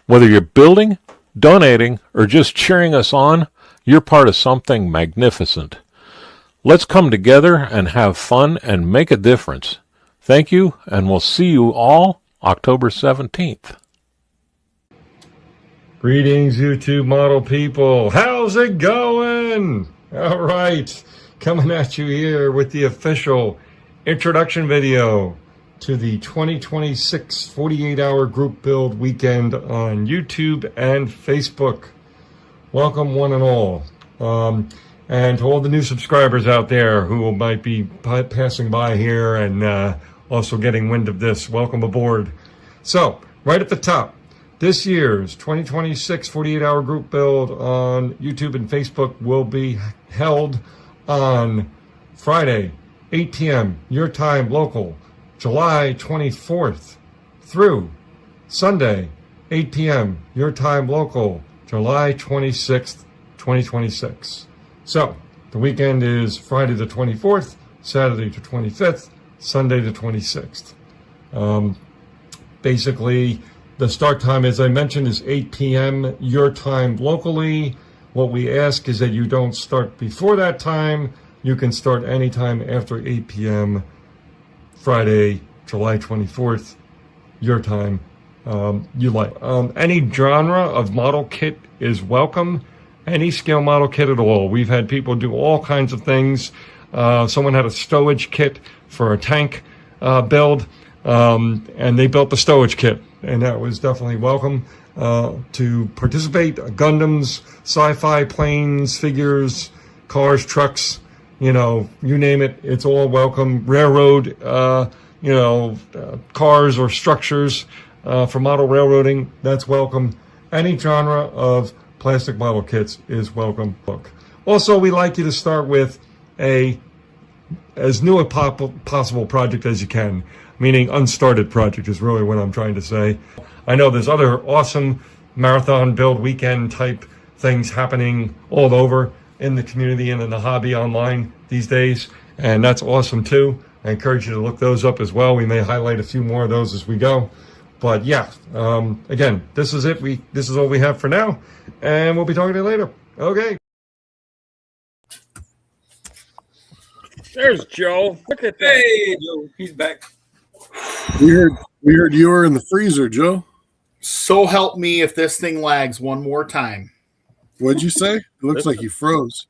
Whether you're building, donating, or just cheering us on, you're part of something magnificent. Let's come together and have fun and make a difference. Thank you, and we'll see you all October 17th.
Greetings, YouTube model people. How's it going? All right. Coming at you here with the official introduction video to the 2026 48-hour group build weekend on YouTube and Facebook. Welcome one and all. And to all the new subscribers out there who might be passing by here and also getting wind of this, welcome aboard. So, right at the top, this year's 2026 48-hour group build on YouTube and Facebook will be held on Friday, 8 p.m. your time local, July 24th through Sunday, 8 p.m. your time local, July 26th, 2026. So, the weekend is Friday the 24th, Saturday the 25th, Sunday the 26th. Basically, the start time, as I mentioned, is 8 p.m. your time locally. What we ask is that you don't start before that time. You can start anytime after 8 p.m. Friday, July 24th, your time you like. Any genre of model kit is welcome. Any scale model kit at all. We've had people do all kinds of things. Someone had a stowage kit for a tank build, and they built the stowage kit, and that was definitely welcome to participate. Gundams, sci-fi, planes, figures, cars, trucks, you name it, it's all welcome. Railroad, cars or structures for model railroading, that's welcome. Any genre of plastic model kits is welcome. Also, we like you to start with as new a possible project as you can, meaning unstarted project is really what I'm trying to say. I know there's other awesome marathon build weekend type things happening all over in the community and in the hobby online these days, and that's awesome too. I encourage you to look those up as well. We may highlight a few more of those as we go. But yeah, again, this is it. This is all we have for now, and we'll be talking to you later. Okay.
There's Joe. Look at that.
Hey, Joe, he's back.
We heard you were in the freezer, Joe.
So help me if this thing lags one more time.
What'd you say? It looks like you froze.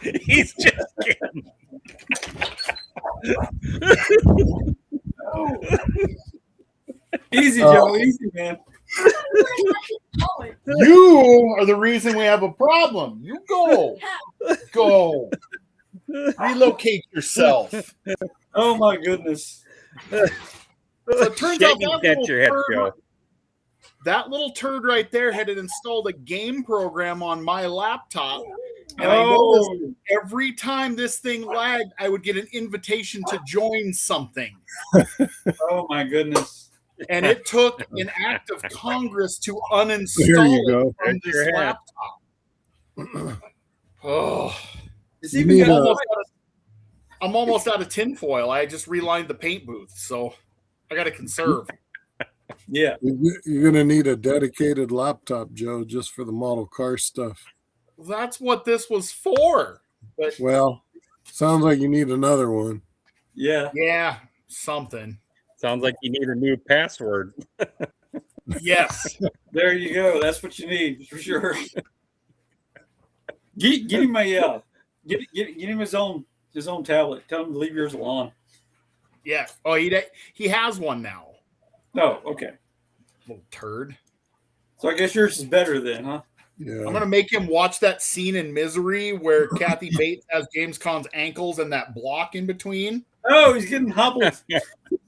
He's just kidding.
Easy, Joe. Easy, man.
You are the reason we have a problem. You go. Go. Relocate yourself.
Oh, my goodness.
So it turns out
that
little turd right there had installed a game program on my laptop. And I noticed every time this thing lagged, I would get an invitation to join something.
Oh, my goodness.
And it took an act of Congress to uninstall it from this laptop. Oh, it's even I'm almost out of tinfoil. I just relined the paint booth, so I got to conserve.
Yeah.
You're going to need a dedicated laptop, Joe, just for the model car stuff.
That's what this was for. But
well, sounds like you need another one.
Yeah.
Yeah, something.
Sounds like you need a new password.
Yes.
There you go. That's what you need for sure. Get him get him his own tablet. Tell him to leave yours alone.
Yeah. Oh, he has one now.
Oh, okay.
Little turd.
So I guess yours is better then, huh?
Yeah. I'm
gonna make him watch that scene in Misery where Kathy Bates has James Caan's ankles and that block in between.
Oh, he's getting hobbled.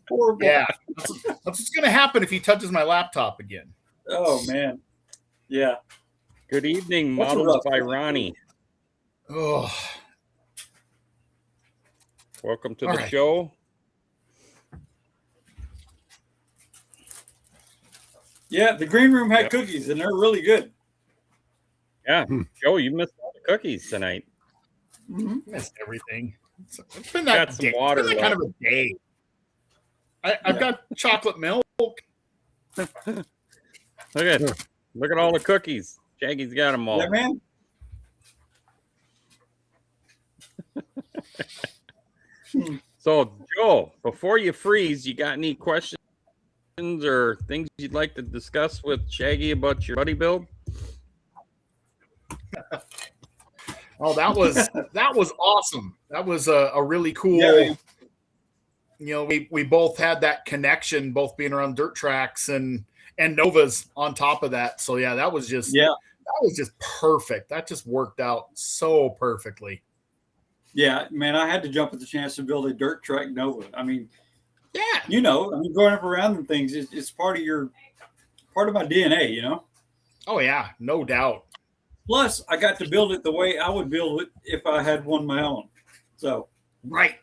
Horrible.
Yeah, that's what's gonna happen if he touches my laptop again.
Oh man. Yeah.
Good evening, Models by Ronnie.
Oh.
Welcome to the show.
Yeah, the green room had cookies, and they're really good.
Yeah, Joe, you missed all the cookies tonight.
Missed everything. It's been that
some water.
It's been that kind of a day. I've got chocolate milk.
Look at all the cookies. Shaggy's got them all.
Yeah, man.
So, Joe, before you freeze, you got any questions or things you'd like to discuss with Shaggy about your buddy build?
Oh, that was awesome. That was a really cool.
Yeah.
You know, we both had that connection, both being around dirt tracks and Novas on top of that. So yeah, that was just perfect. That just worked out so perfectly.
Yeah, man, I had to jump at the chance to build a dirt track Nova. I mean,
yeah,
you know, I mean, growing up around them things, it's part of my DNA, you know?
Oh yeah, no doubt.
Plus, I got to build it the way I would build it if I had one of my own. So,
right.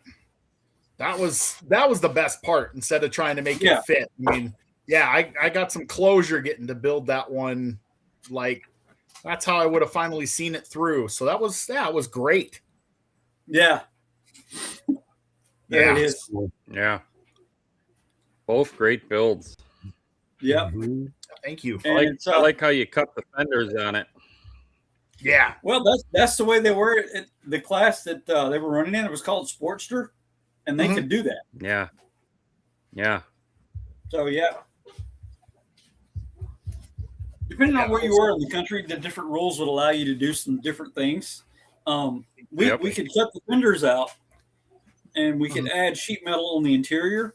That was the best part instead of trying to make it fit. I mean, yeah, I got some closure getting to build that one. Like, that's how I would have finally seen it through. So it was great.
Yeah. There it is.
Yeah. Both great builds.
Yeah.
Mm-hmm.
Thank you.
I like how you cut the fenders on it.
Yeah.
Well, that's the way they were at the class that they were running in. It was called Sportster, and they could do that.
Yeah. Yeah.
So, yeah. Depending on where you were in the country, the different rules would allow you to do some different things. We could cut the fenders out, and we could add sheet metal on the interior,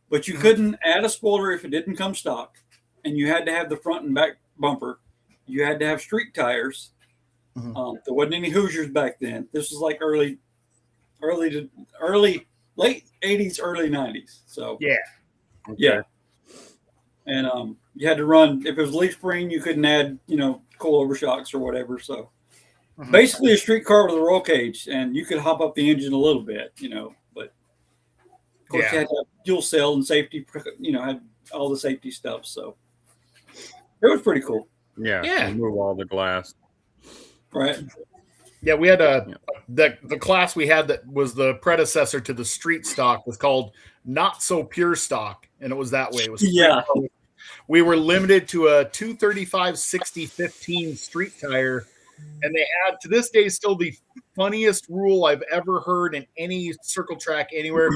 but you couldn't add a spoiler if it didn't come stock, and you had to have the front and back bumper. You had to have street tires. There wasn't any Hoosiers back then. This was like late 80s, early 90s. So yeah. And you had to run, if it was leaf spring, you couldn't add, coilover shocks or whatever. So basically a street car with a roll cage, and you could hop up the engine a little bit, but of course you had to have fuel cell and safety, had all the safety stuff. So it was pretty cool.
Yeah. Remove all the glass.
Right.
Yeah, we had the class we had that was the predecessor to the street stock was called Not So Pure Stock, and it was that way. It was we were limited to a 235/60/15 street tire, and they had to this day still the funniest rule I've ever heard in any circle track anywhere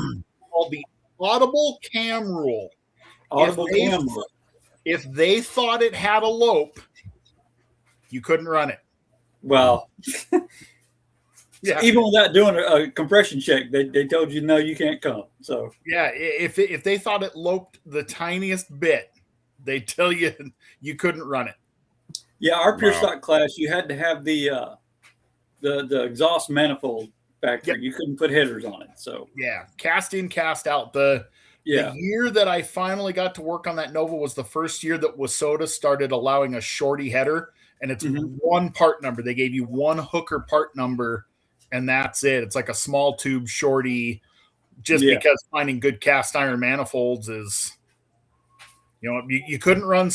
called the audible cam rule. If they thought it had a lope, you couldn't run it.
Well, even without doing a compression check, they told you no, you can't come. So
if they thought it loped the tiniest bit, they tell you you couldn't run it.
Yeah, our pure stock class, you had to have the exhaust manifold factory. You couldn't put headers on it. So
cast in, cast out. The
Yeah.
The year that I finally got to work on that Nova was the first year that Wasota started allowing a shorty header, and it's one part number. They gave you one hooker part number, and that's it. It's like a small tube shorty, just because finding good cast iron manifolds is, you couldn't run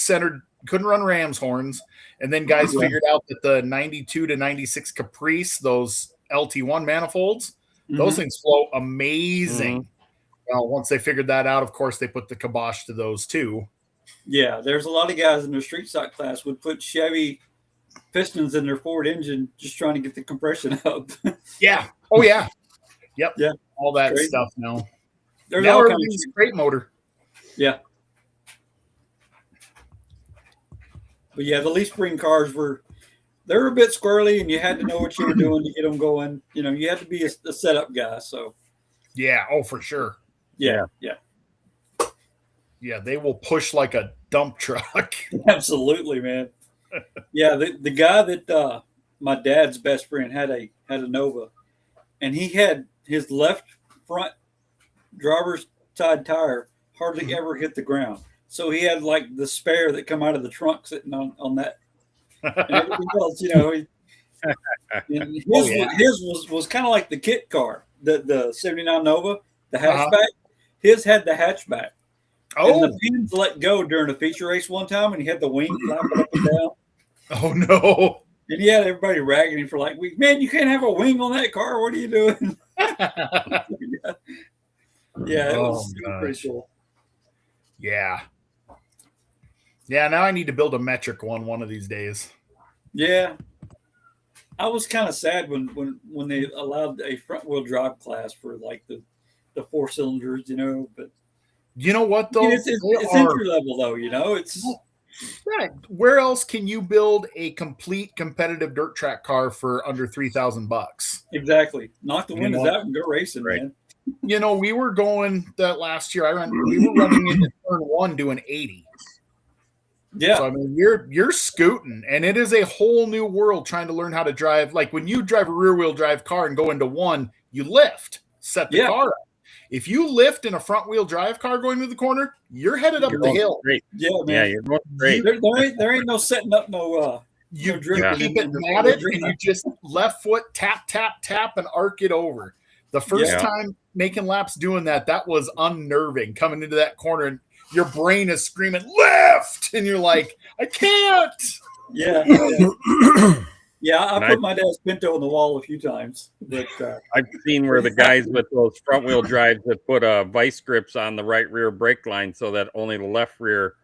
Rams horns. And then guys figured out that the 92 to 96 Caprice, those LT1 manifolds, those things flow amazing. Well, once they figured that out, of course, they put the kibosh to those too.
Yeah, there's a lot of guys in the street stock class would put Chevy pistons in their Ford engine just trying to get the compression up.
Yeah. Oh, yeah. Yep.
Yeah.
All that stuff now.
There's
now
all kinds
everything's a crate motor.
Yeah. But yeah, the leaf spring cars they're a bit squirrely, and you had to know what you were doing to get them going. You had to be a setup guy. So. Yeah.
Oh, for sure.
Yeah.
Yeah, they will push like a dump truck.
Absolutely, man. Yeah, the guy that my dad's best friend had a Nova, and he had his left front driver's side tire hardly ever hit the ground. So he had like the spare that come out of the trunk sitting on that. And everything else, his was kind of like the kit car, the 79 Nova, the hatchback. His had the hatchback. Oh, and the pins let go during a feature race one time, and he had the wing flapping up and down.
Oh no!
And he had everybody ragging him for like, man, you can't have a wing on that car. What are you doing? Yeah, it was pretty cool.
Yeah. Yeah, now I need to build a metric one of these days.
Yeah. I was kind of sad when they allowed a front wheel drive class for like the 4 cylinders, but
you know what though?
It's entry level though, it's
right. Where else can you build a complete competitive dirt track car for under $3,000?
Exactly. Knock the windows out and go racing, man.
We were going that last year. We were running into turn 1 doing 80.
Yeah.
So I mean, you're scooting, and it is a whole new world trying to learn how to drive. Like when you drive a rear wheel drive car and go into 1, you lift, set the car up. If you lift in a front wheel drive car going to the corner, you're headed up the hill.
Straight.
Yeah, man.
Yeah, you're going straight.
There ain't no setting up
you keep it matted, and you just left foot tap tap tap and arc it over. The first time making laps doing that was unnerving. Coming into that corner and your brain is screaming left, and you're like, I can't.
Yeah. Yeah, I put my dad's Pinto on the wall a few times. But
I've seen where the guys with those front wheel drives that put vice grips on the right rear brake line so that only the left rear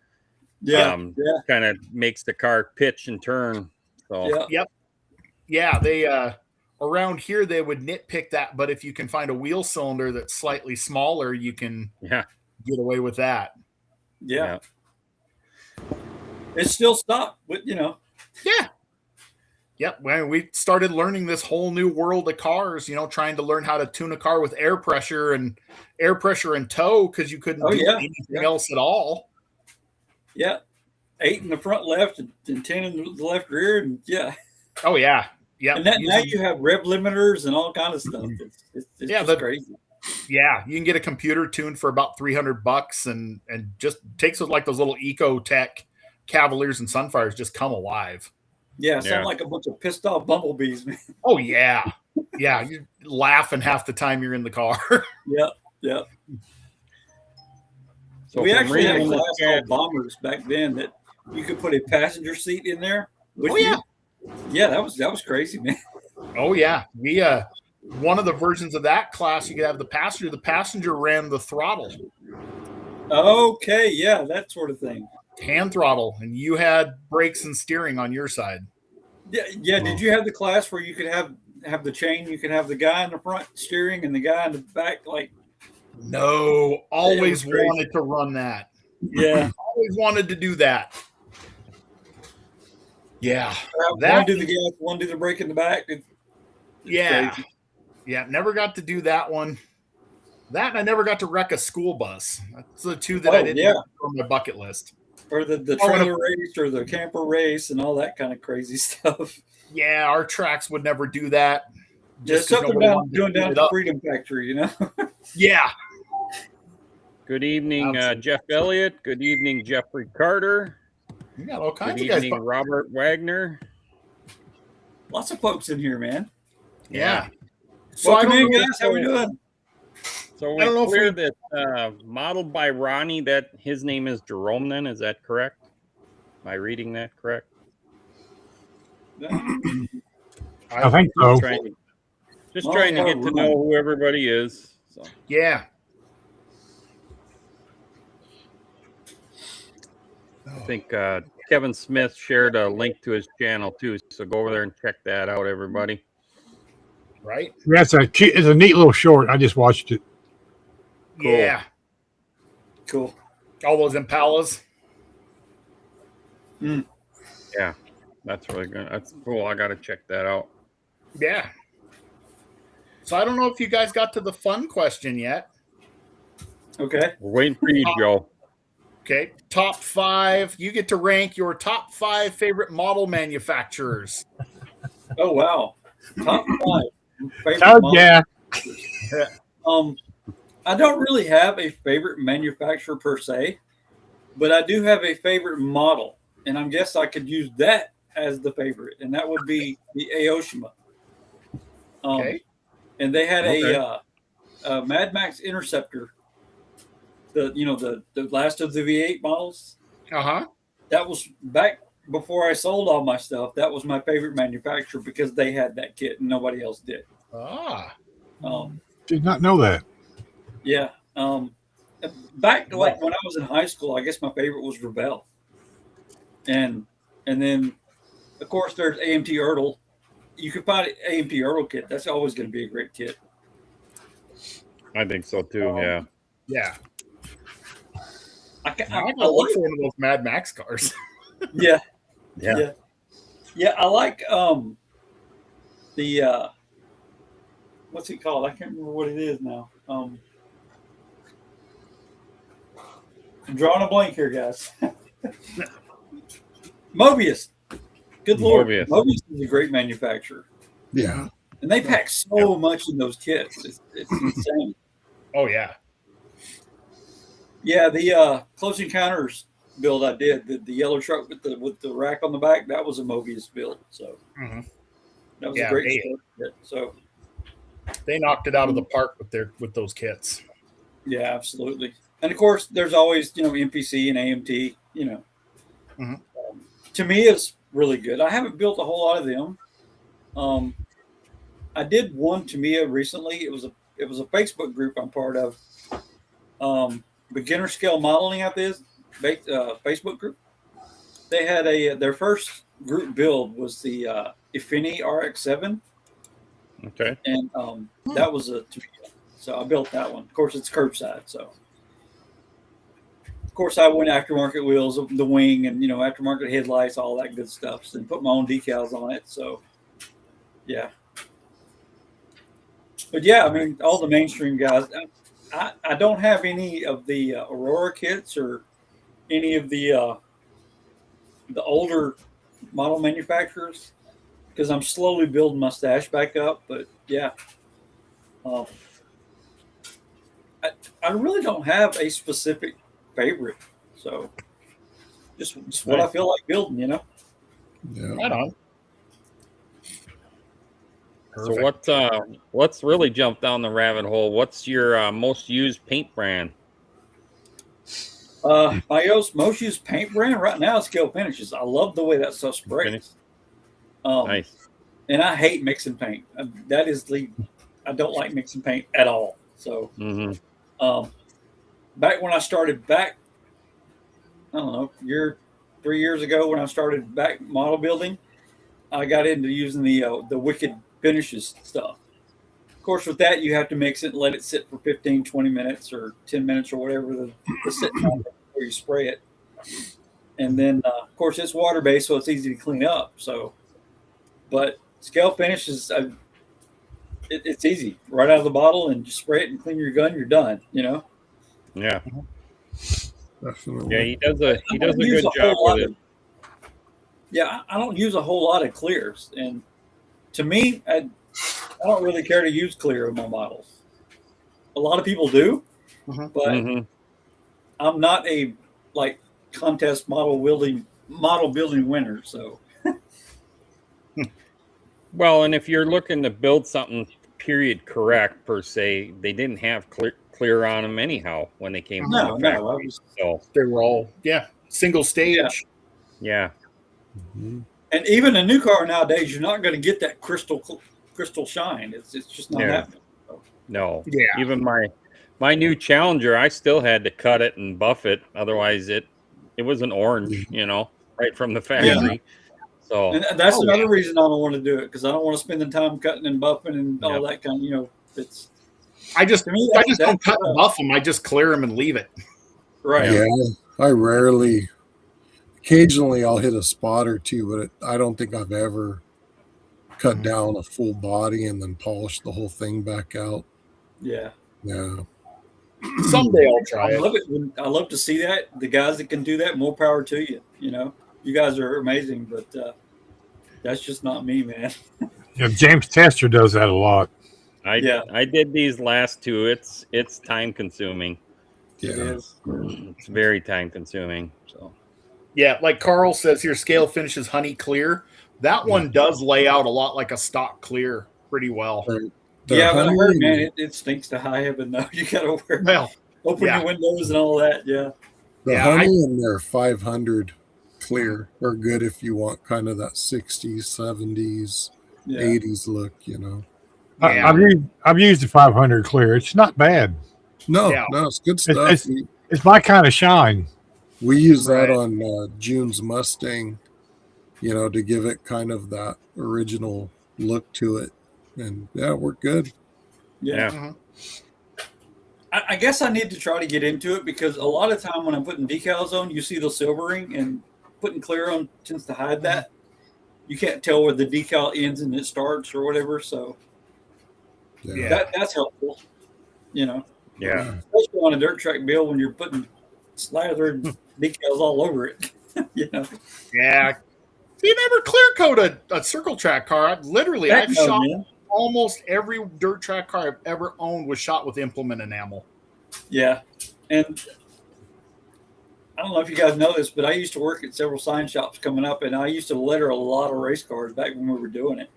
kind of makes the car pitch and turn. So
yeah, they around here they would nitpick that, but if you can find a wheel cylinder that's slightly smaller, you can get away with that.
Yeah. It's still stock, but
Yep. When we started learning this whole new world of cars, trying to learn how to tune a car with air pressure and tow, because you couldn't do anything else at all.
Yeah. 8 in the front left and 10 in the left rear. And
Oh, yeah. Yeah.
And now you have rev limiters and all kind of stuff. It's just crazy.
Yeah. You can get a computer tuned for about $300 and just takes like those little Ecotech Cavaliers and Sunfires just come alive.
Yeah, sound like a bunch of pissed off bumblebees, man.
Oh, yeah. Yeah, you're laughing half the time you're in the car.
Yep.
So
we actually had a class called Bombers back then that you could put a passenger seat in there. Yeah, that was crazy, man.
Oh, yeah. We one of the versions of that class, you could have the passenger. The passenger ran the throttle.
Okay, yeah, that sort of thing.
Hand throttle, and you had brakes and steering on your side.
Yeah. Did you have the class where you could have the chain? You could have the guy in the front steering and the guy in the back, like.
No, always wanted to run that.
Yeah,
always wanted to do that. Yeah,
one do the gas, one do the brake in the back. It's crazy.
Yeah. Never got to do that one. That and I never got to wreck a school bus. That's the two that I didn't have on my bucket list.
Or the trailer race or the camper race and all that kind of crazy stuff.
Yeah, our tracks would never do that.
Just something doing down at the Freedom Factory,
Yeah.
Good evening, Jeff Elliott. Good evening, Jeffrey Carter.
You got all kinds
Good
of guys.
evening, Robert Wagner.
Lots of folks in here, man.
Yeah. So
Welcome in, guys. How we doing?
So we clear that modeled by Ronnie, that his name is Jerome then, is that correct? Am I reading that correct?
I think so.
Just trying to get to know who everybody is. So.
Yeah.
I think Kevin Smith shared a link to his channel too, so go over there and check that out, everybody.
Right?
That's it's a neat little short. I just watched it.
Cool. Yeah.
Cool.
All those Impalas.
Yeah, that's really good. That's cool. I got to check that out.
Yeah. So I don't know if you guys got to the fun question yet.
Okay.
We're waiting for you, Joe.
Okay. Top 5. You get to rank your top 5 favorite model manufacturers.
Oh, wow. Top 5.
Yeah.
I don't really have a favorite manufacturer per se, but I do have a favorite model, and I guess I could use that as the favorite, and that would be the AWWSM.
Okay.
And they had a Mad Max Interceptor, the last of the V8 models. That was back before I sold all my stuff. That was my favorite manufacturer because they had that kit and nobody else did.
Did not know that.
Yeah. Back like when I was in high school, I guess my favorite was Rebel. And then of course there's AMT Ertl. You can find an AMT Ertl kit. That's always going to be a great kit.
I think so too. Yeah.
Yeah.
I
like one of those Mad Max cars.
Yeah. I like the what's it called? I can't remember what it is now. I'm drawing a blank here, guys. Mobius. Good Lord. Mobius is a great manufacturer.
Yeah.
And they pack so much in those kits. It's insane.
Oh, yeah.
Yeah, the Close Encounters build I did, the yellow truck with the rack on the back, that was a Mobius build. So that was a great kit. So
they knocked it out of the park with those kits.
Yeah, absolutely. And of course, there's always MPC and AMT. To me, it's really good. I haven't built a whole lot of them. I did one Tamiya recently. It was a Facebook group I'm part of. Beginner Scale Modeling out this Facebook group. They had their first group build was the Ifini RX-7.
Okay.
And that was a Tamiya. So I built that one. Of course, it's curbside. So of course I went aftermarket wheels, the wing, and aftermarket headlights, all that good stuff, and put my own decals on it. So yeah. But yeah, I mean, all the mainstream guys. I don't have any of the Aurora kits or any of the older model manufacturers because I'm slowly building my stash back up. But yeah, I really don't have a specific favorite. So just what I feel like building,
Yeah.
Right on.
Perfect. So let's really jump down the rabbit hole. What's your most used paint brand?
My most used paint brand right now is Scale Finishes. I love the way that stuff sprays.
Nice.
And I hate mixing paint. I don't like mixing paint at all. So back when I started I don't know, 3 years ago when I started back model building, I got into using the Wicked Finishes stuff. Of course, with that, you have to mix it and let it sit for 15, 20 minutes or 10 minutes or whatever the sit time before you spray it. And then, of course, it's water-based, so it's easy to clean up. But Scale Finishes, it's easy. Right out of the bottle and just spray it and clean your gun, you're done,
Yeah.
Definitely.
Yeah, he does a good job with it.
Yeah, I don't use a whole lot of clears. And to me, I don't really care to use clear in my models. A lot of people do, but I'm not a like contest model building winner. So
Well, and if you're looking to build something period correct per se, they didn't have clear on them anyhow when they came
no,
from the factory.
I was,
So
They were all single stage.
yeah,
Mhm.
and even a new car nowadays, you're not going to get that crystal shine. It's just not
Yeah.
happening.
no,
Yeah.
even my new Challenger, I still had to cut it and buff it, otherwise it was an orange, right from the factory. So
And that's another reason I don't want to do it, because I don't want to spend the time cutting and buffing and all that kind of, it's
I just
to me,
don't cut and buff them. I just clear them and leave it.
right.
Yeah, I rarely. Occasionally, I'll hit a spot or two, but I don't think I've ever cut down a full body and then polish the whole thing back out.
Yeah.
Yeah.
Someday I'll try
I
it.
love it. I love to see that. The guys that can do that, more power to you. You guys are amazing, but that's just not me, man.
James Tester does that a lot.
I did these last two. It's time consuming.
Yeah.
It is.
It's very time consuming. So
Yeah, like Carl says here, scale finishes honey clear. That one does lay out a lot like a stock clear pretty well.
The
Yeah, but I
honey
heard,
and-
man, it stinks to high heaven though. You gotta open
yeah.
your windows and all that. Yeah.
The
Yeah,
honey in their 500 clear are good if you want kind of that 60s, 70s,
Yeah.
80s look,
Yeah.
I've used the 500 clear. It's not bad.
No,
Yeah.
no, it's good stuff.
It's my kind of shine.
We use that
Right.
on June's Mustang, to give it kind of that original look to it. And yeah, we're good.
Yeah.
Mhm.
I guess I need to try to get into it, because a lot of time when I'm putting decals on, you see the silvering, and putting clear on tends to hide that. You can't tell where the decal ends and it starts or whatever. So
Yeah.
that's helpful.
yeah,
Especially on a dirt track build when you're putting slathered decals all over it.
Yeah. You never clear coat a circle track car. I've shot
man.
almost every dirt track car I've ever owned was shot with implement enamel.
Yeah. And I don't know if you guys know this, but I used to work at several sign shops coming up, and I used to letter a lot of race cars back when we were doing it.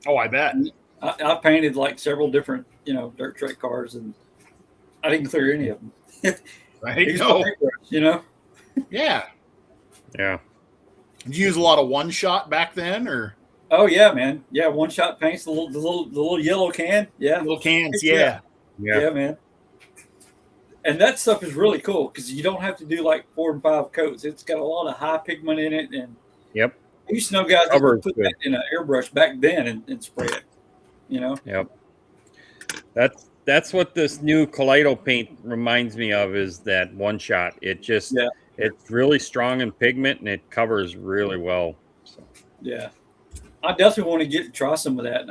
Oh, I bet.
I painted like several different, dirt track cars, and I didn't clear any of them.
Right?
Used
No.
my paintbrush,
Yeah.
yeah.
Did you use a lot of one shot back then, or
Oh yeah, man. Yeah, one shot paints, the little yellow can. Yeah.
little cans?
Yeah.
Yeah.
Yeah, man. And that stuff is really cool, because you don't have to do like 4 and 5 coats. It's got a lot of high pigment in it, and
Yep.
I used to know guys that
Cover
would put
good.
that in an airbrush back then and spray it.
Yep. That's what this new Kaleido paint reminds me of, is that one shot. It just it's really strong in pigment, and it covers really well. So.
Yeah, I definitely want to try some of that.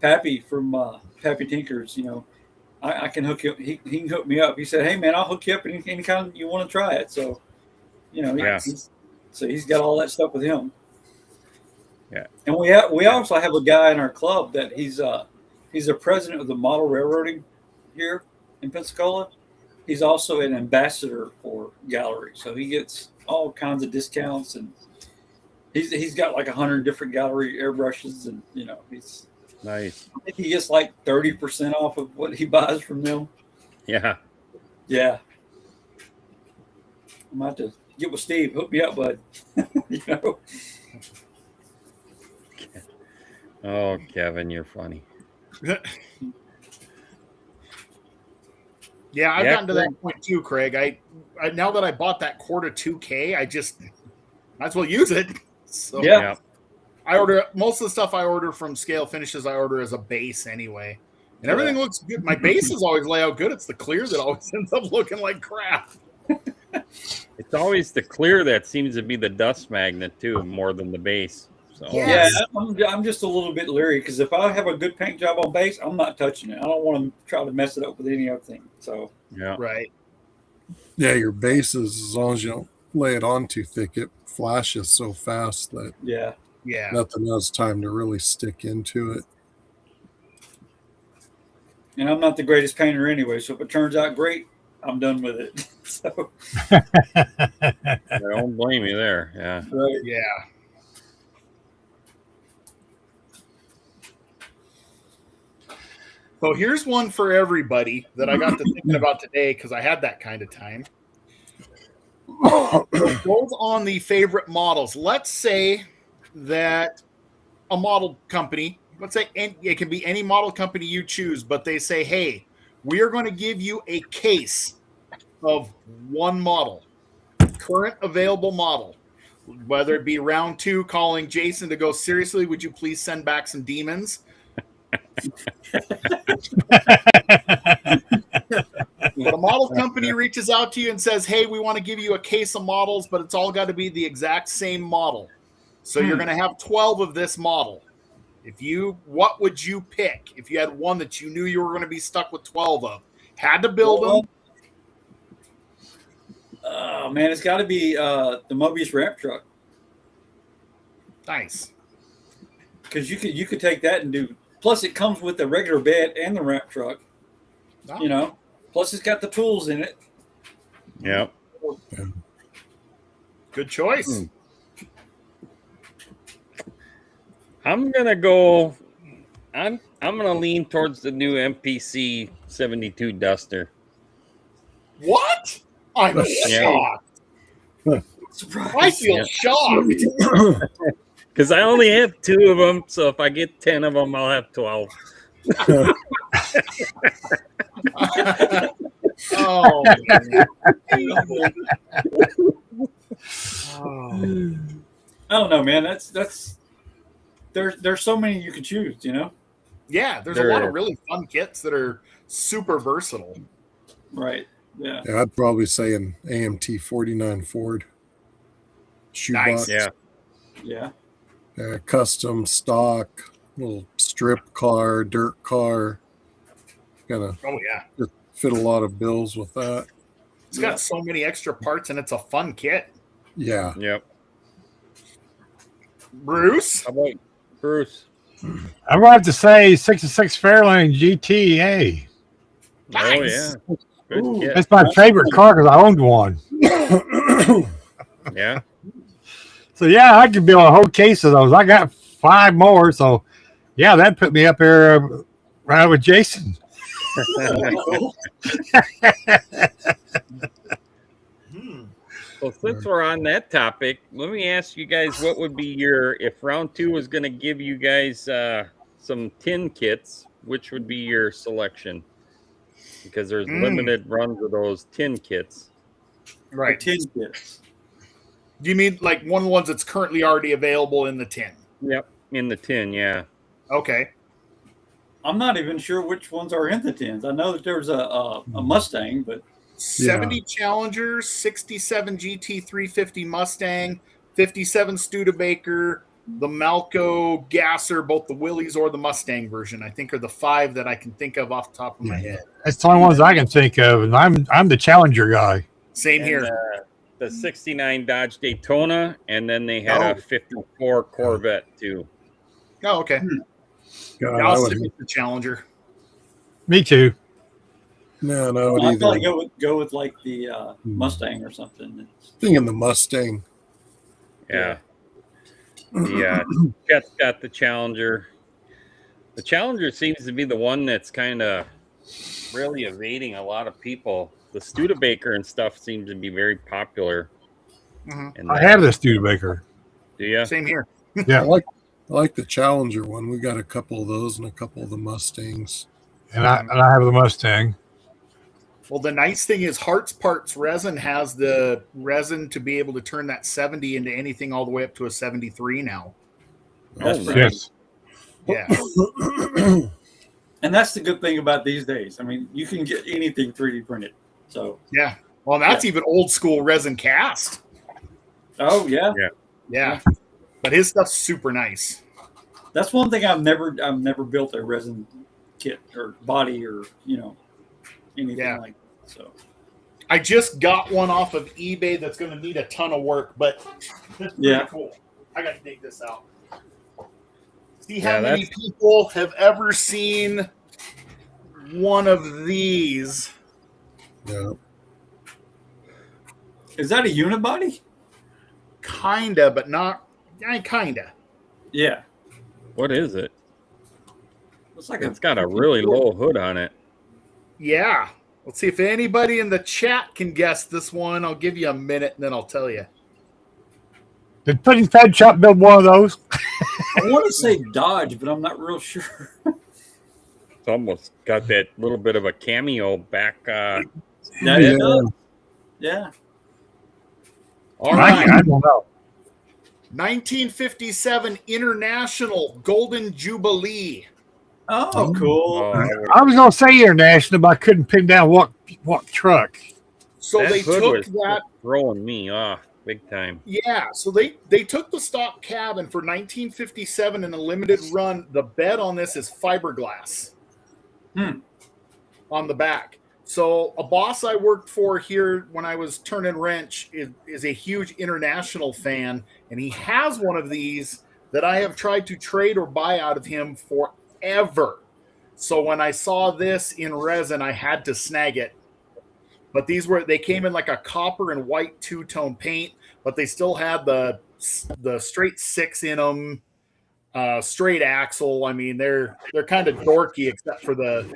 Pappy from Pappy Tinkers, I can hook you. He can hook me up. He said, "Hey man, I'll hook you up any kind you want to try it." So, he's got all that stuff with him.
Yeah,
and we also have a guy in our club that he's the president of the model railroading here in Pensacola. He's also an ambassador for gallery, so he gets all kinds of discounts, and he's got like 100 different gallery airbrushes, and he's
nice.
I think he gets like 30% off of what he buys from them.
Yeah.
Yeah. I'm about to get with Steve. Hook me up, bud.
Oh, Kevin, you're funny.
Yeah, I've gotten to that point too, Craig. I now that I bought that quarter 2K, I just might as well use it. So
Yeah.
I order most of the stuff I order from Scale Finishes. I order as a base anyway, and everything looks good. My bases always lay out good. It's the clear that always ends up looking like crap.
It's always the clear that seems to be the dust magnet too, more than the base. So
Yeah, I'm just a little bit leery, because if I have a good paint job on base, I'm not touching it. I don't want to try to mess it up with any other thing. So
yeah,
Right.
Yeah, your bases, as long as you don't lay it on too thick, it flashes so fast that
yeah.
nothing has time to really stick into it.
And I'm not the greatest painter anyway, so if it turns out great, I'm done with it. So,
I don't blame you there. Yeah.
right.
Yeah. So here's one for everybody that I got to thinking about today because I had that kind of time. It goes on the favorite models. Let's say that a model company, let's say it can be any model company you choose, but they say, hey, we are going to give you a case of one model, current available model, whether it be round 2 calling Jason to go, seriously, would you please send back some demons? But a model company reaches out to you and says, hey, we want to give you a case of models, but it's all got to be the exact same model. So you're going to have 12 of this model. What would you pick if you had one that you knew you were going to be stuck with 12 of? Had to build them.
Oh man, it's got to be the Mobius ramp truck.
Nice.
Because you could take that and do. Plus, it comes with the regular bed and the ramp truck.
Oh.
You know. Plus, it's got the tools in it.
Yep.
Good choice.
I'm gonna go. I'm gonna lean towards the new MPC 72 Duster.
What? I'm shocked.
Surprise.
I feel shocked.
Because I only have 2 of them, so if I get 10 of them, I'll have 12.
Oh, man.
I don't know, man. That's there's so many you can choose. You know.
Yeah, there's a lot of really fun kits that are super versatile.
Right. Yeah.
Yeah, I'd probably say an AMT 49 Ford shoebox.
Nice.
Yeah.
Yeah.
Custom stock, little strip car, dirt car. Gonna
Oh, yeah.
just fit a lot of bills with that.
It's got so many extra parts and it's a fun kit.
Yeah.
Yep.
Bruce?
How about Bruce?
I'm going to have to say 66 Fairlane GTA.
Nice.
Oh, yeah. Good kit.
That's my favorite car because I owned one.
Yeah.
So, yeah, I could build a whole case of those. I got 5 more. So, yeah, that put me up there right with Jason.
Well, since we're on that topic, let me ask you guys what would be if round 2 was going to give you guys some tin kits, which would be your selection? Because there's limited runs of those tin kits.
Right.
Tin kits.
Do you mean like one of the ones that's currently already available in the tin?
Yep, in the tin, yeah.
Okay.
I'm not even sure which ones are in the tins. I know that there's a Mustang, but
70 Challenger, 67 GT 350 Mustang, 57 Studebaker, the Malco Gasser, both the Willys or the Mustang version, I think are the 5 that I can think of off the top of my head.
That's the only ones I can think of. And I'm the Challenger guy.
Same
And,
here.
the 69 Dodge Daytona, and then they had a 54 Corvette, too.
Oh, okay.
God,
I'll stick with the Challenger.
Me too.
No, no,
I'd
either.
probably go with like the Mustang or something.
Thinking the Mustang.
Yeah. Chet's got the Challenger. The Challenger seems to be the one that's kind of really evading a lot of people. The Studebaker and stuff seems to be very popular.
Mm-hmm.
I have the Studebaker.
Do you?
Same here.
Yeah.
I like the Challenger one. We got a couple of those and a couple of the Mustangs.
And I have the Mustang.
Well, the nice thing is Hart's Parts Resin has the resin to be able to turn that 70 into anything all the way up to a 73 now.
That's
Oh,
pretty
Yes.
Yeah.
And that's the good thing about these days. I mean, you can get anything 3D printed. So
Yeah. Well, that's even old school resin cast.
oh yeah.
Yeah. But his stuff's super nice.
That's one thing I've never built a resin kit or body or anything like that. So
I just got one off of eBay that's going to need a ton of work, but it's pretty cool. I got to dig this out. See how many people have ever seen one of these.
Yeah.
Is that a unibody?
Kinda, but not. Kinda.
Yeah.
What is it?
Looks like
It's got a really low hood on it.
Yeah. Let's see if anybody in the chat can guess this one. I'll give you a minute and then I'll tell you.
Did Pudding Fed Shop build one of those?
I want to say Dodge, but I'm not real sure.
It's almost got that little bit of a cameo back.
That
Yeah.
it does. Yeah.
All right.
I don't know.
1957 International Golden Jubilee.
Oh, cool.
I was going to say international, but I couldn't pin down what truck.
So
that
they
hood
took
was
that.
throwing me off big time.
Yeah, so they took the stock cab, and for 1957 in a limited run, the bed on this is fiberglass on the back. So a boss I worked for here when I was turning wrench is a huge International fan, and he has one of these that I have tried to trade or buy out of him forever. So when I saw this in resin, I had to snag it. But they came in like a copper and white two-tone paint, but they still had the straight six in them, straight axle. I mean, they're kind of dorky except for the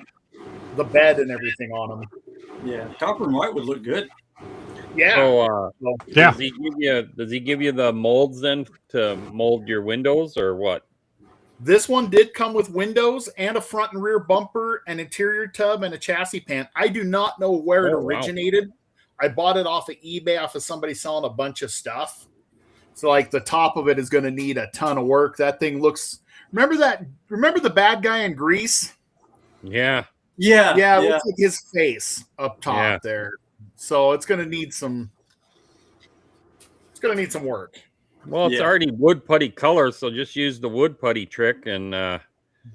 bed and everything on them.
Yeah, copper and white would look good.
Yeah.
So,
Yeah.
Does he give you the molds then to mold your windows or what?
This one did come with windows and a front and rear bumper, an interior tub, and a chassis pan. I do not know where it originated. Wow. I bought it off of eBay, off of somebody selling a bunch of stuff. So, like, the top of it is going to need a ton of work. That thing looks. Remember the bad guy in Grease?
Yeah.
Yeah. It looks like his face up top there. So it's going to need some. It's going to need some work.
Well, it's already wood putty color, so just use the wood putty trick and.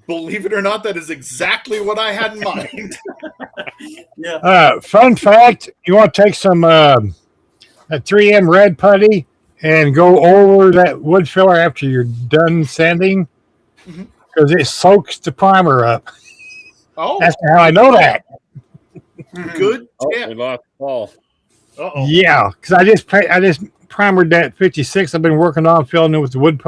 Believe it or not, that is exactly what I had in mind.
Fun fact: you want to take some that 3M red putty and go over that wood filler after you're done sanding, because it soaks the primer up.
Oh,
that's how I know that.
Good
We
tip.
lost Paul.
Uh-oh.
Yeah, because I just primered that 56. I've been working on filling it with the wood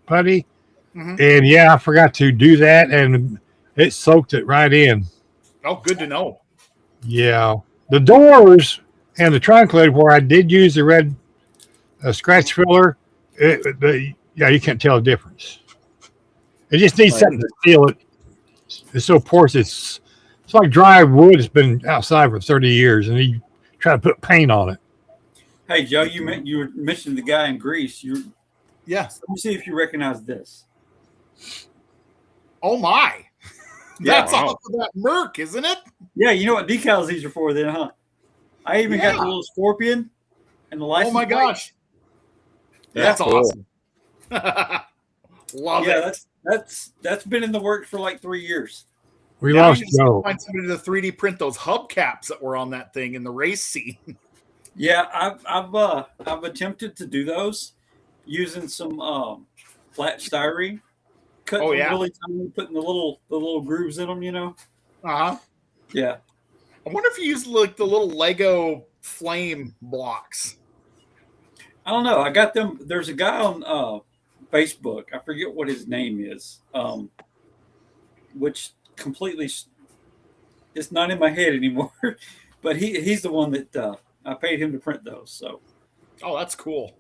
putty, and I forgot to do that, and it soaked it right in.
Oh, good to know.
Yeah, the doors and the trunk lid where I did use the red scratch filler, you can't tell the difference. It just needs something to seal it. It's so porous. It's like dry wood that's been outside for 30 years, and you try to put paint on it.
Hey, Joe, you mentioned the guy in Greece.
Yes.
Let me see if you recognize this.
Oh, my.
Yeah,
that's off of that Merc, isn't it?
Yeah, you know what decals these are for then, huh? I even got the little scorpion and the license plate.
Gosh. That's awesome. Love it.
That's been in the works for like 3 years.
We lost Joe.
Find somebody to 3D print those hubcaps that were on that thing in the race scene.
Yeah, I've attempted to do those using some flat styrene, cutting really tiny, putting the little grooves in them. Yeah.
I wonder if you use like the little Lego flame blocks.
I don't know. I got them. There's a guy on Facebook. I forget what his name is, which completely it's not in my head anymore. But he's the one that I paid him to print those. So,
that's cool.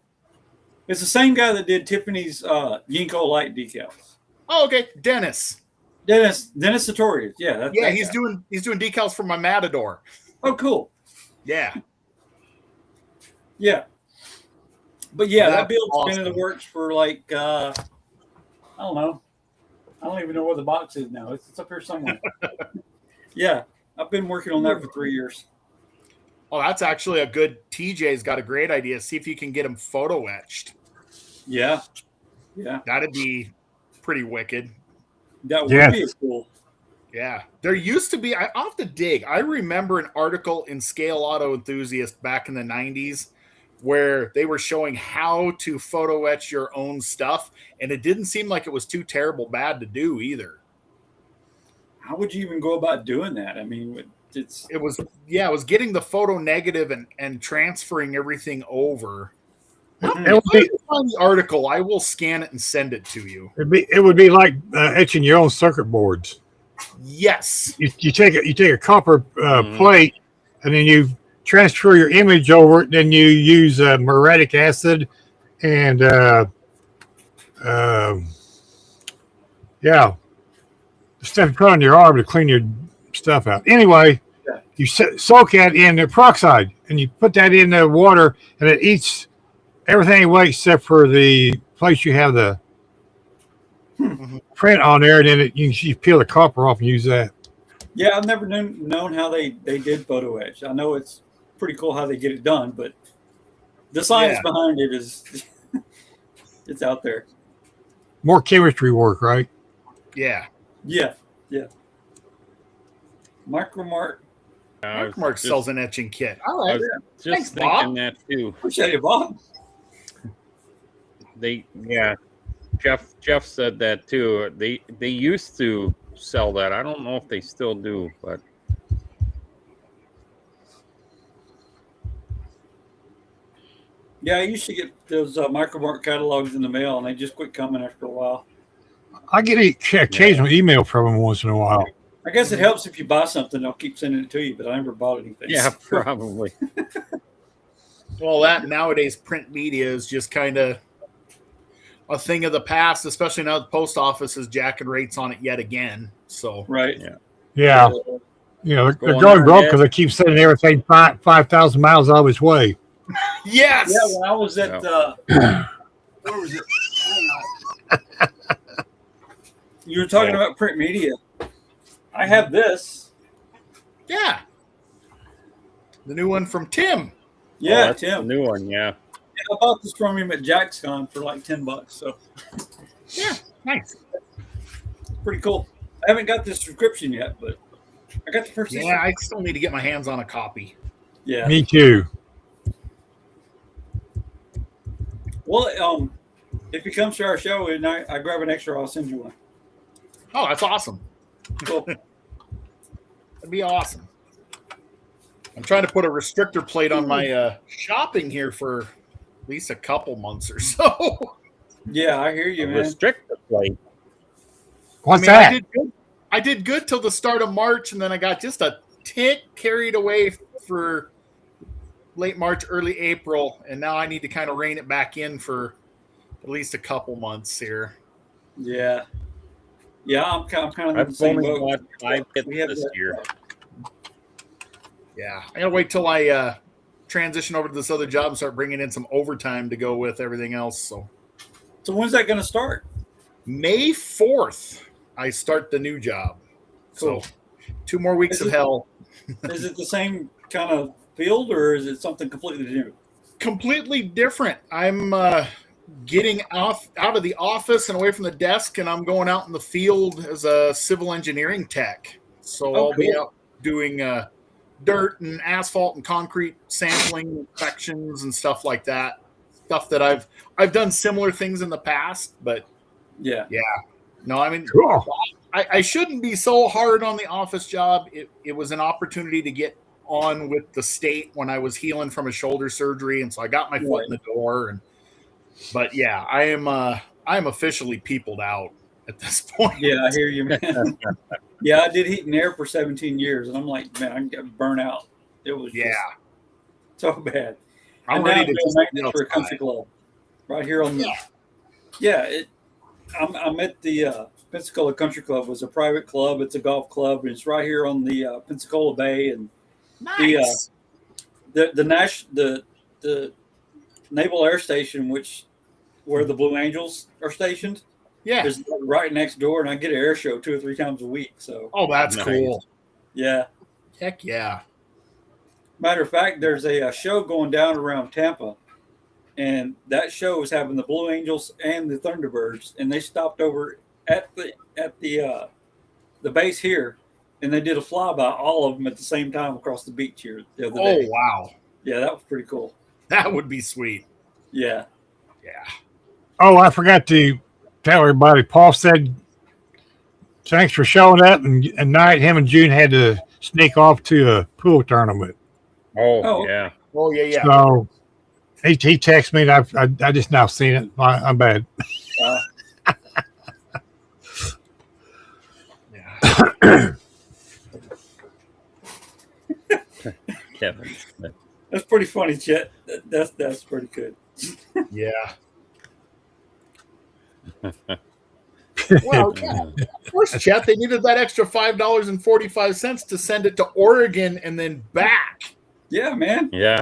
It's the same guy that did Tiffany's Yinko light decals.
Oh, okay, Dennis
Sartorius. Yeah,
he's doing decals for my Matador.
Oh, cool.
Yeah.
Yeah. But that build's been in the works for like I don't know. I don't even know where the box is now. It's up here somewhere. Yeah, I've been working on that for 3 years.
Oh, that's actually a good. TJ's got a great idea. See if you can get them photo etched.
Yeah.
That'd be pretty wicked.
That would be cool.
Yeah, there used to be. I'll have to dig. I remember an article in Scale Auto Enthusiast back in the 90s where they were showing how to photo etch your own stuff, and it didn't seem like it was too terrible bad to do either.
How would you even go about doing that? I mean,
it was getting the photo negative and transferring everything over.
It would be,
On the article, I will scan it and send it to you.
it would be like etching your own circuit boards.
Yes.
You take a copper plate, and then you transfer your image over it. Then you use muriatic acid and stuff you put on your arm to clean your stuff out. Anyway, you soak that in the peroxide, and you put that in the water, and it eats everything away except for the place you have the print on there, and then you peel the copper off and use that.
Yeah, I've never known how they did photo etch. I know it's pretty cool how they get it done, but the science behind it is it's out there.
More chemistry work, right?
Yeah.
Yeah. Micromark.
Micromark sells an etching kit.
I was just
Thanks,
thinking
Bob.
that too.
Appreciate it, Bob.
Jeff said that too. They used to sell that. I don't know if they still do, but
Yeah, I used to get those Micromark catalogs in the mail, and they just quit coming after a while.
I get an occasional email from them once in a while.
I guess it helps if you buy something; they'll keep sending it to you. But I never bought anything.
yeah, probably.
Well, that nowadays print media is just kind of a thing of the past, especially now the post office is jacking rates on it yet again. So
Right.
Yeah. They're going broke because they keep sending everything 5,000 miles out of its way.
yes.
Yeah, when I was at where was it? You were talking about print media. I have this.
Yeah. The new one from Tim.
Yeah,
that's
Tim.
the new one. Yeah.
I bought this from him at JacksCon for like $10. So
Yeah, nice.
pretty cool. I haven't got the subscription yet, but I got the first issue.
Yeah, I still need to get my hands on a copy.
Yeah.
Me too.
Well, if he comes to our show and I grab an extra, I'll send you one.
Oh, that's awesome.
Cool.
That'd be awesome. I'm trying to put a restrictor plate on my shopping here for at least a couple months or so.
Yeah, I hear you, man.
Restrict the plate.
What's that?
I did good till the start of March, and then I got just a tick carried away for late March, early April, and now I need to kind of rein it back in for at least a couple months here.
Yeah. Yeah, I'm kind of in the
I've
same
only
boat.
bought 5 kits
We have
this
that.
year.
Yeah, I gotta wait till I transition over to this other job and start bringing in some overtime to go with everything else. So
when's that going to start?
May 4th, I start the new job.
Cool.
So 2 more weeks of hell.
Is it the same kind of field, or is it something completely new?
Completely different. I'm getting out of the office and away from the desk, and I'm going out in the field as a civil engineering tech. So I'll be out doing dirt and asphalt and concrete sampling, inspections, and stuff like that. Stuff that I've done similar things in the past, but
yeah.
No, I mean,
Cool.
I shouldn't be so hard on the office job. It was an opportunity to get on with the state when I was healing from a shoulder surgery, and so I got my foot in the door. But yeah, I am officially peopled out at this point.
Yeah, I hear you, man. Yeah, I did heat and air for 17 years, and I'm like, man, I got burnt out. It was just so bad.
I'm ready to just
make it for a country club right here on the. I'm at the Pensacola Country Club. It was a private club. It's a golf club, and it's right here on the Pensacola Bay. And
nice.
The Naval Air Station, where the Blue Angels are stationed, is right next door, and I get an air show 2 or 3 times a week. So
that's cool.
Yeah.
Heck yeah.
Matter of fact, there's a show going down around Tampa, and that show is having the Blue Angels and the Thunderbirds, and they stopped over at the base here, and they did a flyby, all of them at the same time across the beach here the other day.
Oh wow!
Yeah, that was pretty cool.
That would be sweet.
Yeah.
Oh, I forgot to tell everybody. Paul said thanks for showing up, and night him and June had to sneak off to a pool tournament.
Oh, yeah.
Oh yeah.
So he texted me, and I just now seen it. I'm bad.
Kevin.
That's pretty funny, Chet. That's pretty good.
Yeah. Well, yeah. Of course, Chet. They needed that extra $5.45 to send it to Oregon and then back.
Yeah, man.
Yeah.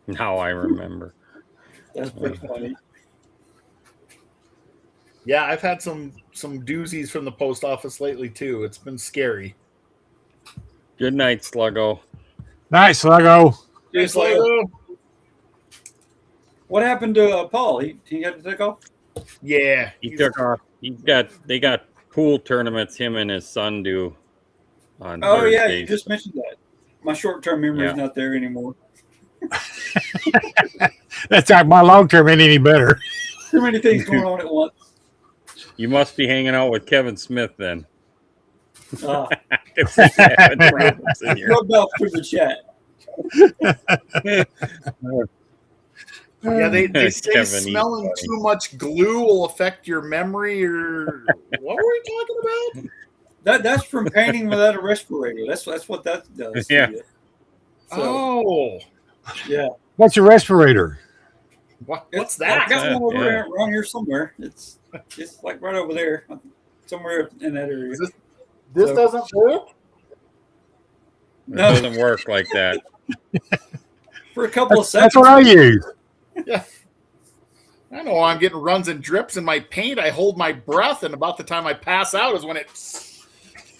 Now I remember.
That's pretty funny.
Yeah, I've had some doozies from the post office lately too. It's been scary.
Good night, Sluggo.
Nice, Sluggo.
Just like, what happened to Paul? He had to take off?
Yeah,
He took off. They got pool tournaments him and his son do on
yeah,
Thursdays.
you just mentioned that. My short-term memory is not there anymore.
That's right. My long term ain't any better.
Too many things going on at once.
You must be hanging out with Kevin Smith then.
Rubbed off through the chat.
Yeah, they say
Kevin,
smelling too much glue will affect your memory, or what were we talking about?
That's from painting without a respirator. That's what that does.
Yeah.
So,
Oh,
yeah.
What's a respirator?
What's that?
I got one over around here somewhere. It's like right over there, somewhere in that area.
This doesn't work?
It doesn't work like that.
For a couple of seconds.
That's what I use.
Yeah. I know I'm getting runs and drips in my paint. I hold my breath, and about the time I pass out is when it.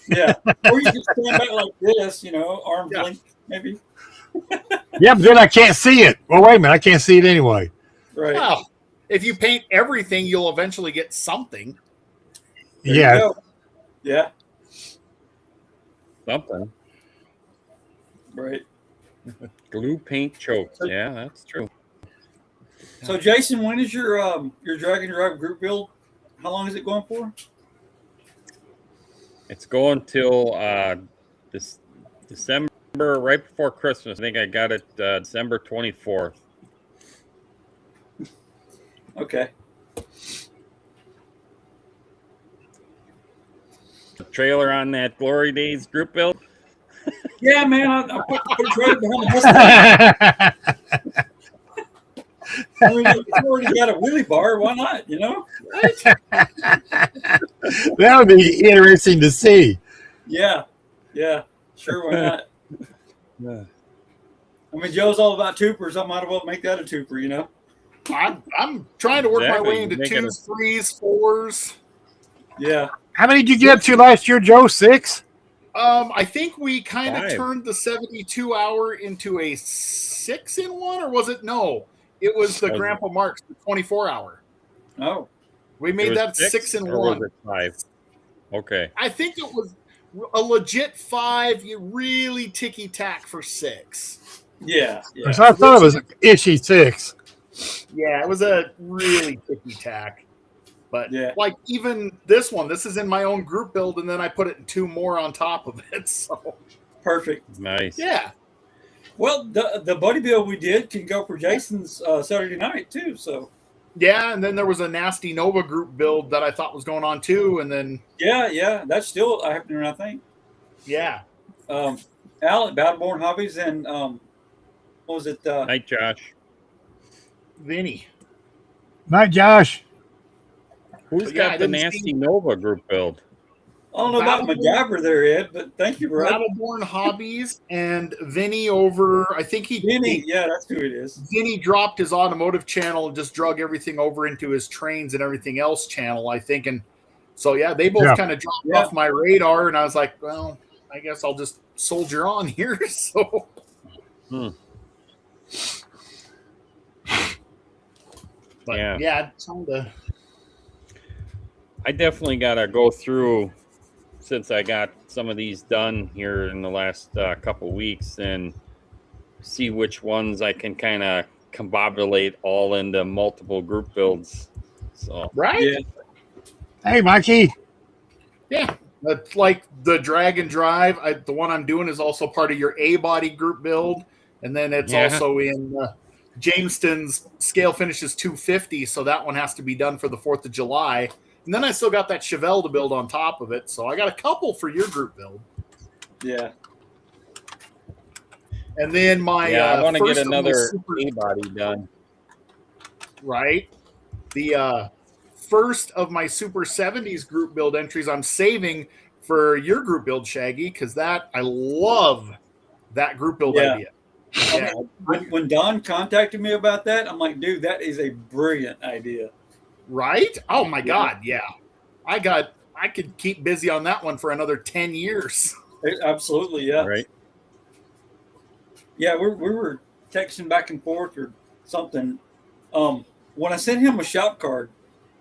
Yeah. Or you just stand back like this, arms linked, maybe.
Yeah, but then I can't see it. Well, wait a minute. I can't see it anyway.
Right.
Well, if you paint everything, you'll eventually get something.
There you
Yeah.
go. Yeah.
Something.
Right.
Glue paint chokes. Yeah, that's true.
So, Jason, when is your drag and drive group build? How long is it going for?
It's going till this December, right before Christmas. I think I got it December 24th.
Okay.
The trailer on that Glory Days group build.
Yeah, man. I put the trailer behind the Mustang. I mean, it's already got a wheelie bar. Why not?
That would be interesting to see.
Yeah. Sure, why not? I mean, Joe's all about tupers. I might as well make that a tuper,
I'm trying to work my way into
Exactly.
2s, 3s, 4s.
Yeah.
How many did you get up to last year, Joe? 6?
I think we kind of
5.
turned the 72-hour into a 6-in-1, or was it? No, it was the Grandpa Mark's, the 24-hour.
Oh.
We made that
6 or
6-in-1.
was it 5? Okay.
I think it was a legit 5. You really ticky-tack for 6.
Yeah.
So I thought it was ishy 6.
Yeah, it was a really ticky-tack. But
Yeah.
like even this one, this is in my own group build, and then I put it in 2 more on top of it. So
Perfect.
Nice.
yeah.
Well, the buddy build we did can go for Jason's Saturday night, too. So
Yeah, and then there was a Nasty Nova group build that I thought was going on too, and then
yeah. That's still happening, I think.
yeah.
Al at Battleborn Hobbies and what was it?
Night, Josh.
Vinny.
Night, Josh.
Who's
Yeah, I
got the
didn't
Nasty
see-
Nova group build?
I don't know about MacGyver there, Ed, but thank you, bro.
Battleborn Hobbies and Vinny over. I think
Vinny, yeah, that's who it is.
Vinny dropped his automotive channel and just drug everything over into his trains and everything else channel, I think. And so yeah, they both kind of dropped off my radar, and I was like, well, I guess I'll just soldier on here. So. But yeah,
I definitely got to go through, since I got some of these done here in the last couple weeks, and see which ones I can kind of combobulate all into multiple group builds. So
right?
Yeah.
Hey, Mikey.
Yeah. It's like the drag and drive. The one I'm doing is also part of your A body group build, and then it's also in Jameston's scale finishes 250, so that one has to be done for the 4th of July. And then I still got that Chevelle to build on top of it, so I got a couple for your group build.
Yeah.
And then
I want to get another A body done.
Right. The first of my Super 70s group build entries I'm saving for your group build, Shaggy, because I love that group build idea.
Yeah. When Don contacted me about that, I'm like, dude, that is a brilliant idea.
Right? Oh my God, yeah. I could keep busy on that one for another 10 years.
Absolutely, yeah.
Right.
Yeah, we were texting back and forth or something. When I sent him a shop card,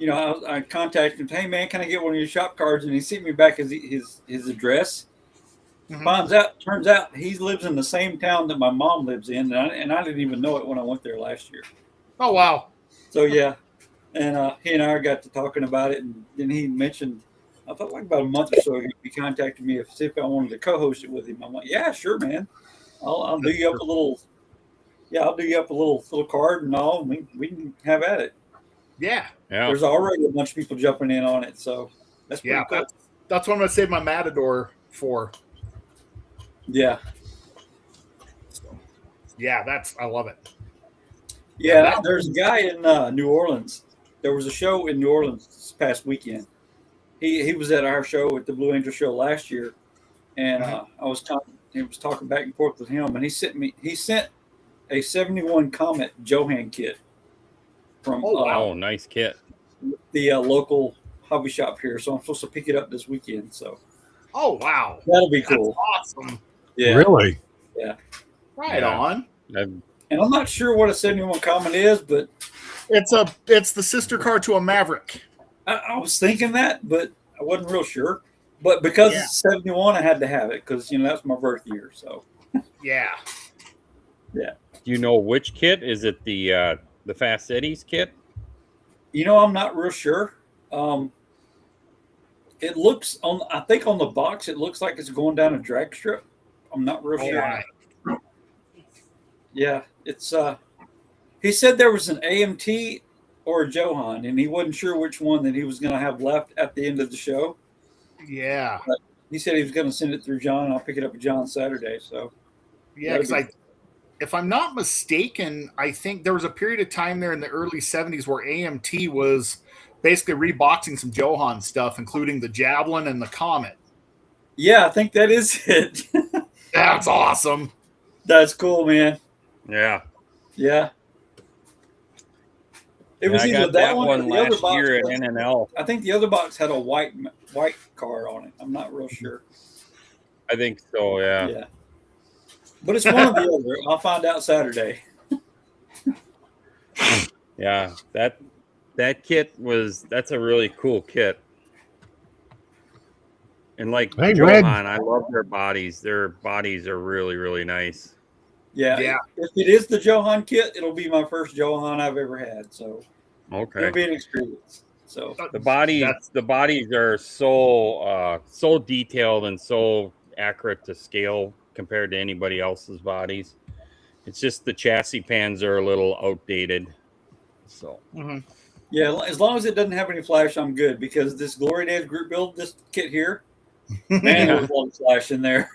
I contacted him. Hey man, can I get one of your shop cards? And he sent me back his address. Mm-hmm. Turns out he lives in the same town that my mom lives in, and I didn't even know it when I went there last year.
Oh wow!
So yeah, and he and I got to talking about it, and then he mentioned, I thought like about a month or so ago, he contacted me to see if I wanted to co-host it with him. I'm like, yeah, sure, man. I'll do you up a little. Yeah, I'll do you up a little card and all. And we can have at it.
Yeah.
There's already a bunch of people jumping in on it, so that's pretty cool.
That's what I'm gonna save my Matador for.
Yeah.
Yeah, I love it.
Yeah, there's a guy in New Orleans. There was a show in New Orleans this past weekend. He was at our show at the Blue Angel show last year, and I was talking back and forth with him, and he sent a 71 Comet Johan kit from
nice kit.
The local hobby shop here. So I'm supposed to pick it up this weekend. So
oh wow,
that'll be cool.
That's awesome.
Yeah,
really.
Yeah,
right on.
And I'm not sure what a 71 Comet is, but
it's the sister car to a Maverick.
I was thinking that, but I wasn't real sure. But because it's 71, I had to have it because that's my birth year. So
yeah.
Do you know which kit? Is it the Fast Eddie's kit?
I'm not real sure. It looks I think on the box it looks like it's going down a drag strip. I'm not real sure.
Right.
Yeah, it's he said there was an AMT or a Johan, and he wasn't sure which one that he was going to have left at the end of the show.
Yeah.
But he said he was going to send it through John. I'll pick it up with John Saturday. So
yeah, because if I'm not mistaken, I think there was a period of time there in the early 70s where AMT was basically reboxing some Johan stuff, including the Javelin and the Comet.
Yeah, I think that is it.
That's awesome.
That's cool, man.
Yeah.
Yeah. It was either that one or the other
last
box.
Year at NNL.
I think the other box had a white car on it. I'm not real sure.
I think so, yeah.
Yeah. But it's one or the other. I'll find out Saturday.
Yeah, that kit that's a really cool kit. And like Johan, I love their bodies. Their bodies are really, really nice.
Yeah. If it is the Johan kit, it'll be my first Johan I've ever had. So it'll be an experience. So
the bodies are so detailed and so accurate to scale compared to anybody else's bodies. It's just the chassis pans are a little outdated. So
yeah, as long as it doesn't have any flash, I'm good, because this Glory Days group build, this kit here, man, there's a lot of flash in there.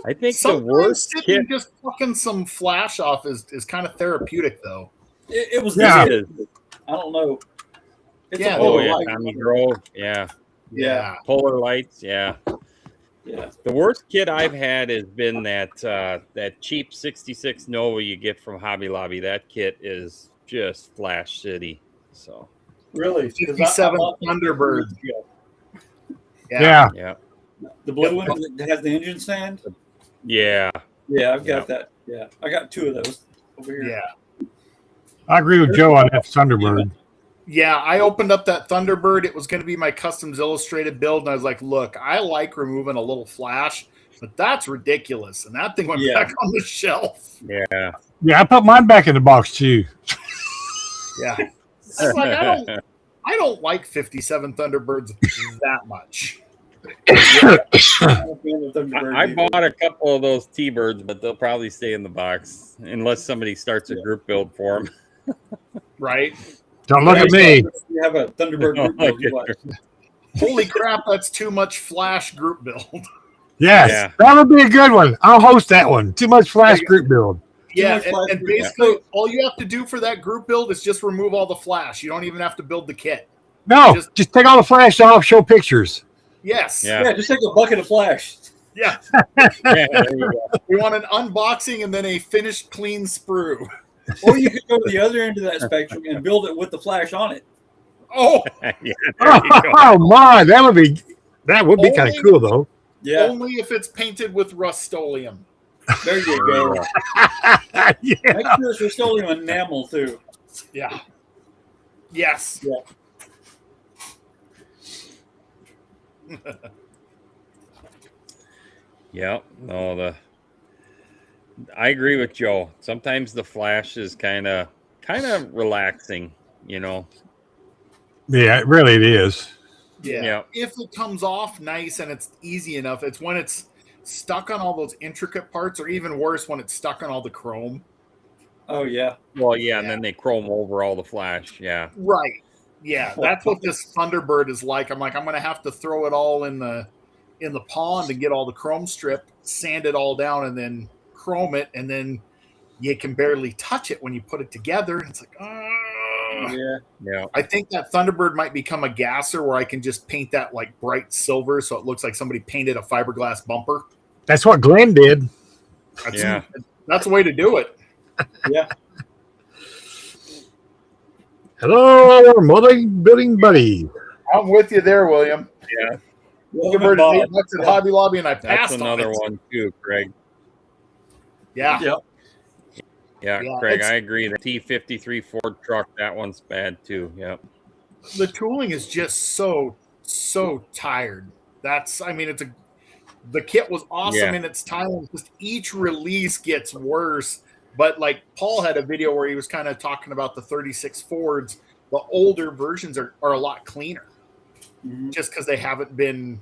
I think the worst kit,
just fucking some flash off is kind of therapeutic, though.
It was
I
don't know. It's
Tommy Grove,
yeah,
Polar Lights,
yeah.
The worst kit I've had has been that cheap 66 Nova you get from Hobby Lobby. That kit is just Flash City. So
really,
57 Thunderbird.
Yeah.
The blue one that has the engine stand.
Yeah,
I've got that. Yeah, I got two of those over here.
Yeah,
I agree with Joe on that Thunderbird.
Yeah, I opened up that Thunderbird. It was going to be my Customs Illustrated build, and I was like, look, I like removing a little flash, but that's ridiculous. And that thing went back on the shelf.
Yeah, I put mine back in the box too.
Yeah. It's like, I I don't like 57 Thunderbirds that much.
I bought a couple of those T-Birds, but they'll probably stay in the box unless somebody starts a group build for them.
Right?
Don't look at me.
You have a Thunderbird group build. You like.
Holy crap, that's too much Flash group build.
Yes,
Yeah.
that would be a good one. I'll host that one. Too much Flash group build.
Yeah, and basically all you have to do for that group build is just remove all the Flash. You don't even have to build the kit.
No, just take all the Flash off, show pictures.
Yes.
Yeah, just take a bucket of Flash.
Yeah.
Yeah, there you go.
We want an unboxing and then a finished clean sprue.
Or you could go to the other end of that spectrum and build it with the Flash on it.
Oh,
Yeah, there you go.
Oh my, that would be kind of cool though.
Yeah,
only if it's painted with Rust-Oleum.
there you go.
Yeah.
Make sure it's Rust-Oleum enamel too.
Yeah. Yes.
Yeah.
Yeah, no, I agree with Joe. Sometimes the Flash is kind of relaxing, you know.
Yeah, really it is.
Yeah.
Yeah.
If it comes off nice and it's easy enough, it's when it's stuck on all those intricate parts, or even worse, when it's stuck on all the chrome.
Oh yeah.
Well, yeah, and then they chrome over all the Flash. Yeah.
Right. Yeah, that's what this Thunderbird is like. I'm going to have to throw it all in the pond and get all the chrome strip, sand it all down, and then chrome it, and then you can barely touch it when you put it together. It's like,
Yeah.
I think that Thunderbird might become a gasser where I can just paint that like bright silver so it looks like somebody painted a fiberglass bumper.
That's what Glenn did.
That's the way to do it.
Yeah.
Hello, our modeling building buddy.
I'm with you there, William.
Yeah.
Thunderbird is $8 at Hobby Lobby, and I
That's
passed
another
on it.
one too, Craig.
Yeah.
Yep.
Yeah,
Yeah,
Craig,
it's-
I agree. The T53 Ford truck, that one's bad too. Yep.
The tooling is just so tired. The kit was awesome in its time. Just each release gets worse. But like Paul had a video where he was kind of talking about the 36 Fords. The older versions are a lot cleaner, just because they haven't been.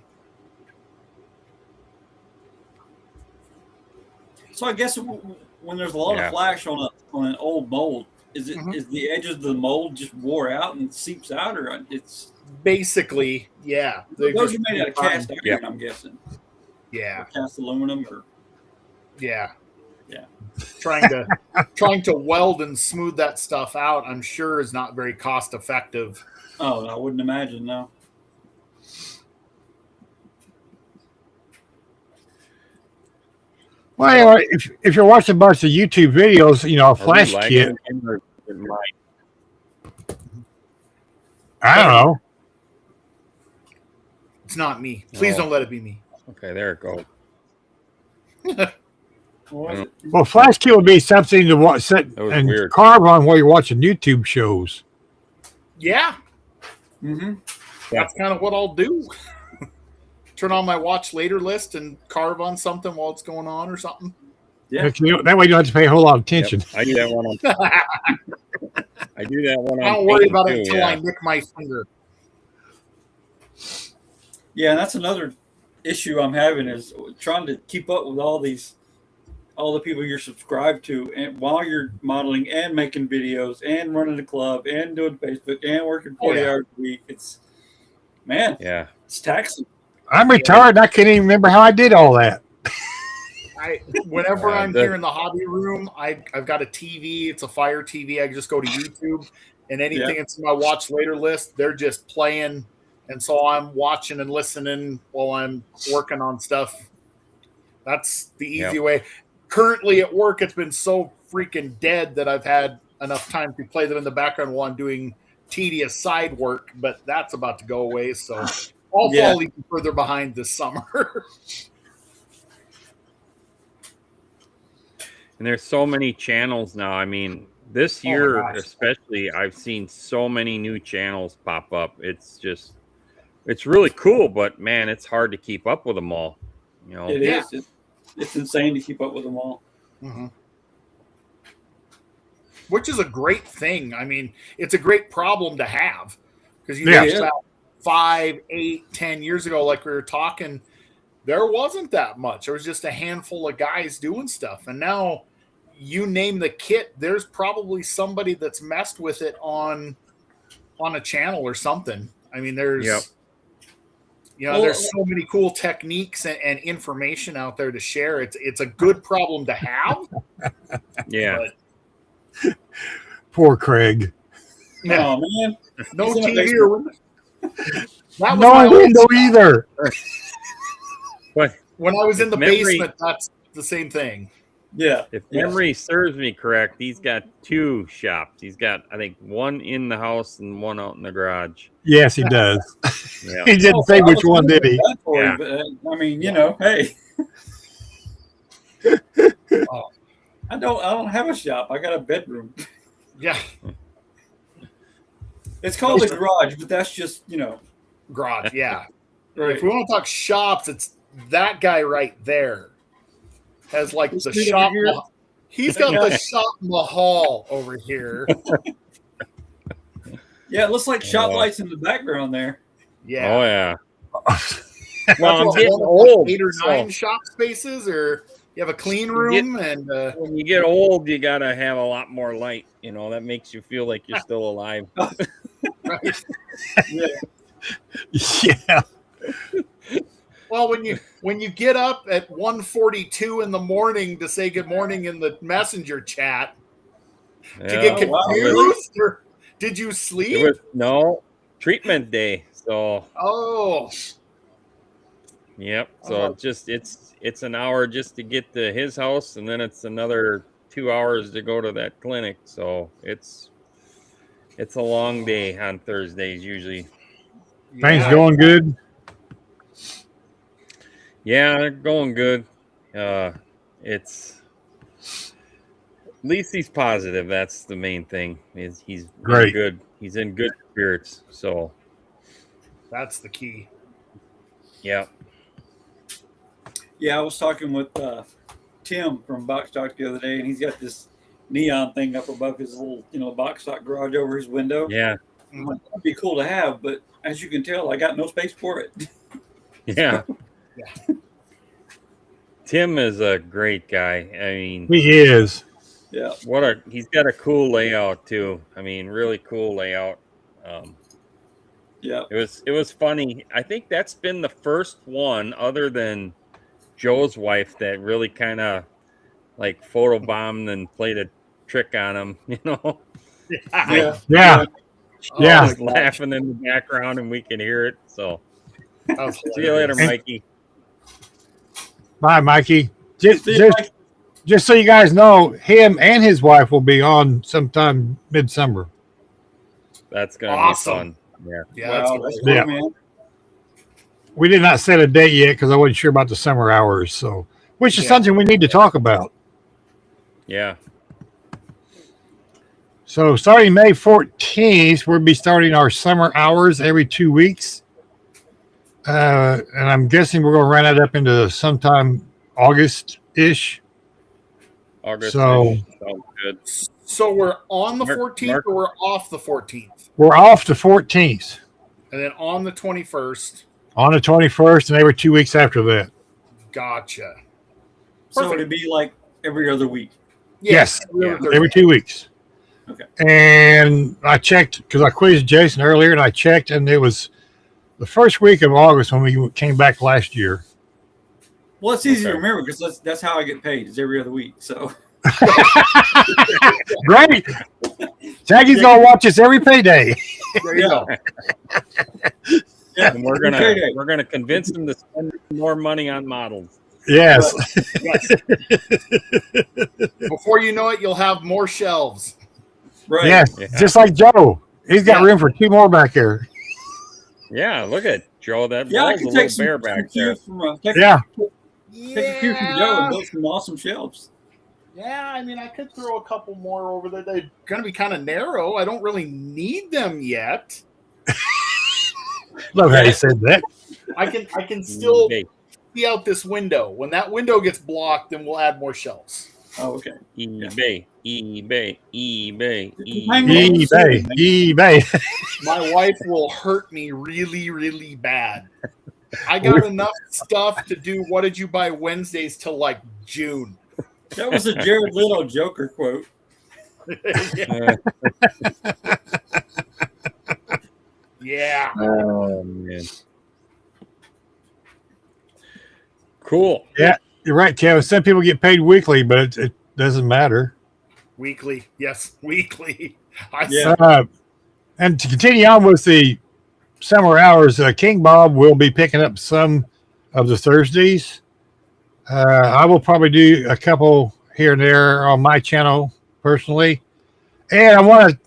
So I guess when there's a lot of Flash on an old mold, is the edges of the mold just wore out and seeps out, or it's
Basically, yeah.
those are made out of cast iron, I'm guessing.
Yeah.
Or cast aluminum, or
Yeah.
Yeah.
Trying to weld and smooth that stuff out, I'm sure, is not very cost effective.
Oh, I wouldn't imagine, no.
Well, if you're watching a bunch of YouTube videos, a Flash kit. I don't know.
It's not me. Please don't let it be me.
Okay, there it goes.
Well, Flash kit would be something to sit and
weird.
carve on while you're watching YouTube shows.
Yeah.
Mm-hmm.
That's kind of what I'll do. Turn on my watch later list and carve on something while it's going on or something.
Yeah.
That way you don't have to pay a whole lot of attention.
Yep. I do that one on. I do that one.
I don't worry about it until I nick my finger.
Yeah, and that's another issue I'm having is trying to keep up with all the people you're subscribed to, and while you're modeling and making videos and running a club and doing Facebook and working 40 hours a week. It's it's taxing.
I'm retired and I can't even remember how I did all that.
Whenever I'm here in the hobby room, I've got a TV. It's a Fire TV. I just go to YouTube, and anything that's in my watch later list, they're just playing. And so I'm watching and listening while I'm working on stuff. That's the easy way. Currently at work, it's been so freaking dead that I've had enough time to play them in the background while I'm doing tedious side work, but that's about to go away. So I'll fall even further behind this summer.
And there's so many channels now. I mean, this year especially, I've seen so many new channels pop up. It's really cool, but man, it's hard to keep up with them all.
It is. It's insane to keep up with them all.
Mm-hmm. Which is a great thing. I mean, it's a great problem to have Because you think about 5, 8, 10 years ago, like we were talking, there wasn't that much. There was just a handful of guys doing stuff. And now you name the kit, there's probably somebody that's messed with it on a channel or something. I mean, there's there's so many cool techniques and information out there to share. It's a good problem to have.
Yeah.
But,
poor Craig.
Oh man,
no TV or
no window either.
But
when I was in the basement, that's the same thing.
Yeah.
If memory serves me correct, he's got 2 shops. He's got, I think, one in the house and one out in the garage.
Yes, he does.
Yeah.
He didn't say which one, did he?
Yeah. But, I mean, hey. I don't have a shop. I got a bedroom.
Yeah.
It's called a garage, but that's just,
garage. Yeah.
Right.
If we want to talk shops, it's that guy right there. Has like the shop. He's got the shop mahal over here.
Yeah, it looks like shop lights in the background there.
Yeah.
Oh yeah. Well, I'm getting old.
8 or 9 shop spaces, or you have a clean room, and
when you get old, you gotta have a lot more light. That makes you feel like you're still alive.
Right.
Yeah.
Well, when you get up at 1:42 in the morning to say good morning in the messenger chat, did you get confused, or did you sleep?
It was treatment day. So yep. So it's an hour just to get to his house, and then it's another 2 hours to go to that clinic. So it's a long day on Thursdays usually.
Things going good?
Yeah, they're going good. It's at least he's positive. That's the main thing. He's
great.
Good. He's in good spirits. So
that's the key.
Yeah.
Yeah, I was talking with Tim from Box Talk the other day, and he's got this neon thing up above his little, box stock garage over his window.
Yeah.
I'm like, that'd be cool to have, but as you can tell, I got no space for it.
Yeah. Yeah. Tim is a great guy. I mean,
he is.
Yeah.
He's got a cool layout too. I mean, really cool layout.
Yeah.
It was funny. I think that's been the first one other than Joe's wife that really kind of like photobombed and played a trick on him,
Yeah.
Just laughing in the background and we can hear it. So see you later, Mikey.
Bye, Mikey. Just so you guys know, him and his wife will be on sometime midsummer.
That's gonna be fun.
Yeah.
Yeah.
Man.
We did not set a date yet because I wasn't sure about the summer hours. So, which is something we need to talk about.
Yeah.
So, starting May 14th, we'll be starting our summer hours every 2 weeks. And I'm guessing we're going to run it up into sometime August-ish.
August.
So,
sounds good.
So we're on the 14th or we're off the 14th?
We're off the 14th.
And then on the 21st.
On the 21st and every 2 weeks after that.
Gotcha.
So it'd be like every other week.
Yes. Every 2 weeks.
Okay.
And I checked because I quizzed Jason earlier and I checked and it was the first week of August when we came back last year.
Well, it's easy to remember because that's how I get paid. It's every other week. So
great. Shaggy's gonna watch us every payday.
There you go.
Yeah, and we're gonna convince them to spend more money on models.
Yes.
Before you know it, you'll have more shelves.
Right.
Yes. Yeah. Just like Joe. He's got room for 2 more back here.
Yeah, look at Joe. That
I
ball's
can
a
take
little bear back there.
Take a cue from Joe and build some awesome shelves.
Yeah, I mean, I could throw a couple more over there. They're going to be kind of narrow. I don't really need them yet.
Love how you said that.
I can still see out this window. When that window gets blocked, then we'll add more shelves.
Oh, okay.
eBay.
eBay.
My wife will hurt me really, really bad. I got enough stuff to do What Did You Buy Wednesdays till like June.
That was a Jared Leto Joker quote.
Yeah.
Oh man. Cool.
Yeah, you're right, Kevin. Some people get paid weekly, but it doesn't matter.
Weekly. Yes, weekly.
And to continue on with the summer hours, King Bob will be picking up some of the Thursdays. I will probably do a couple here and there on my channel personally. And I want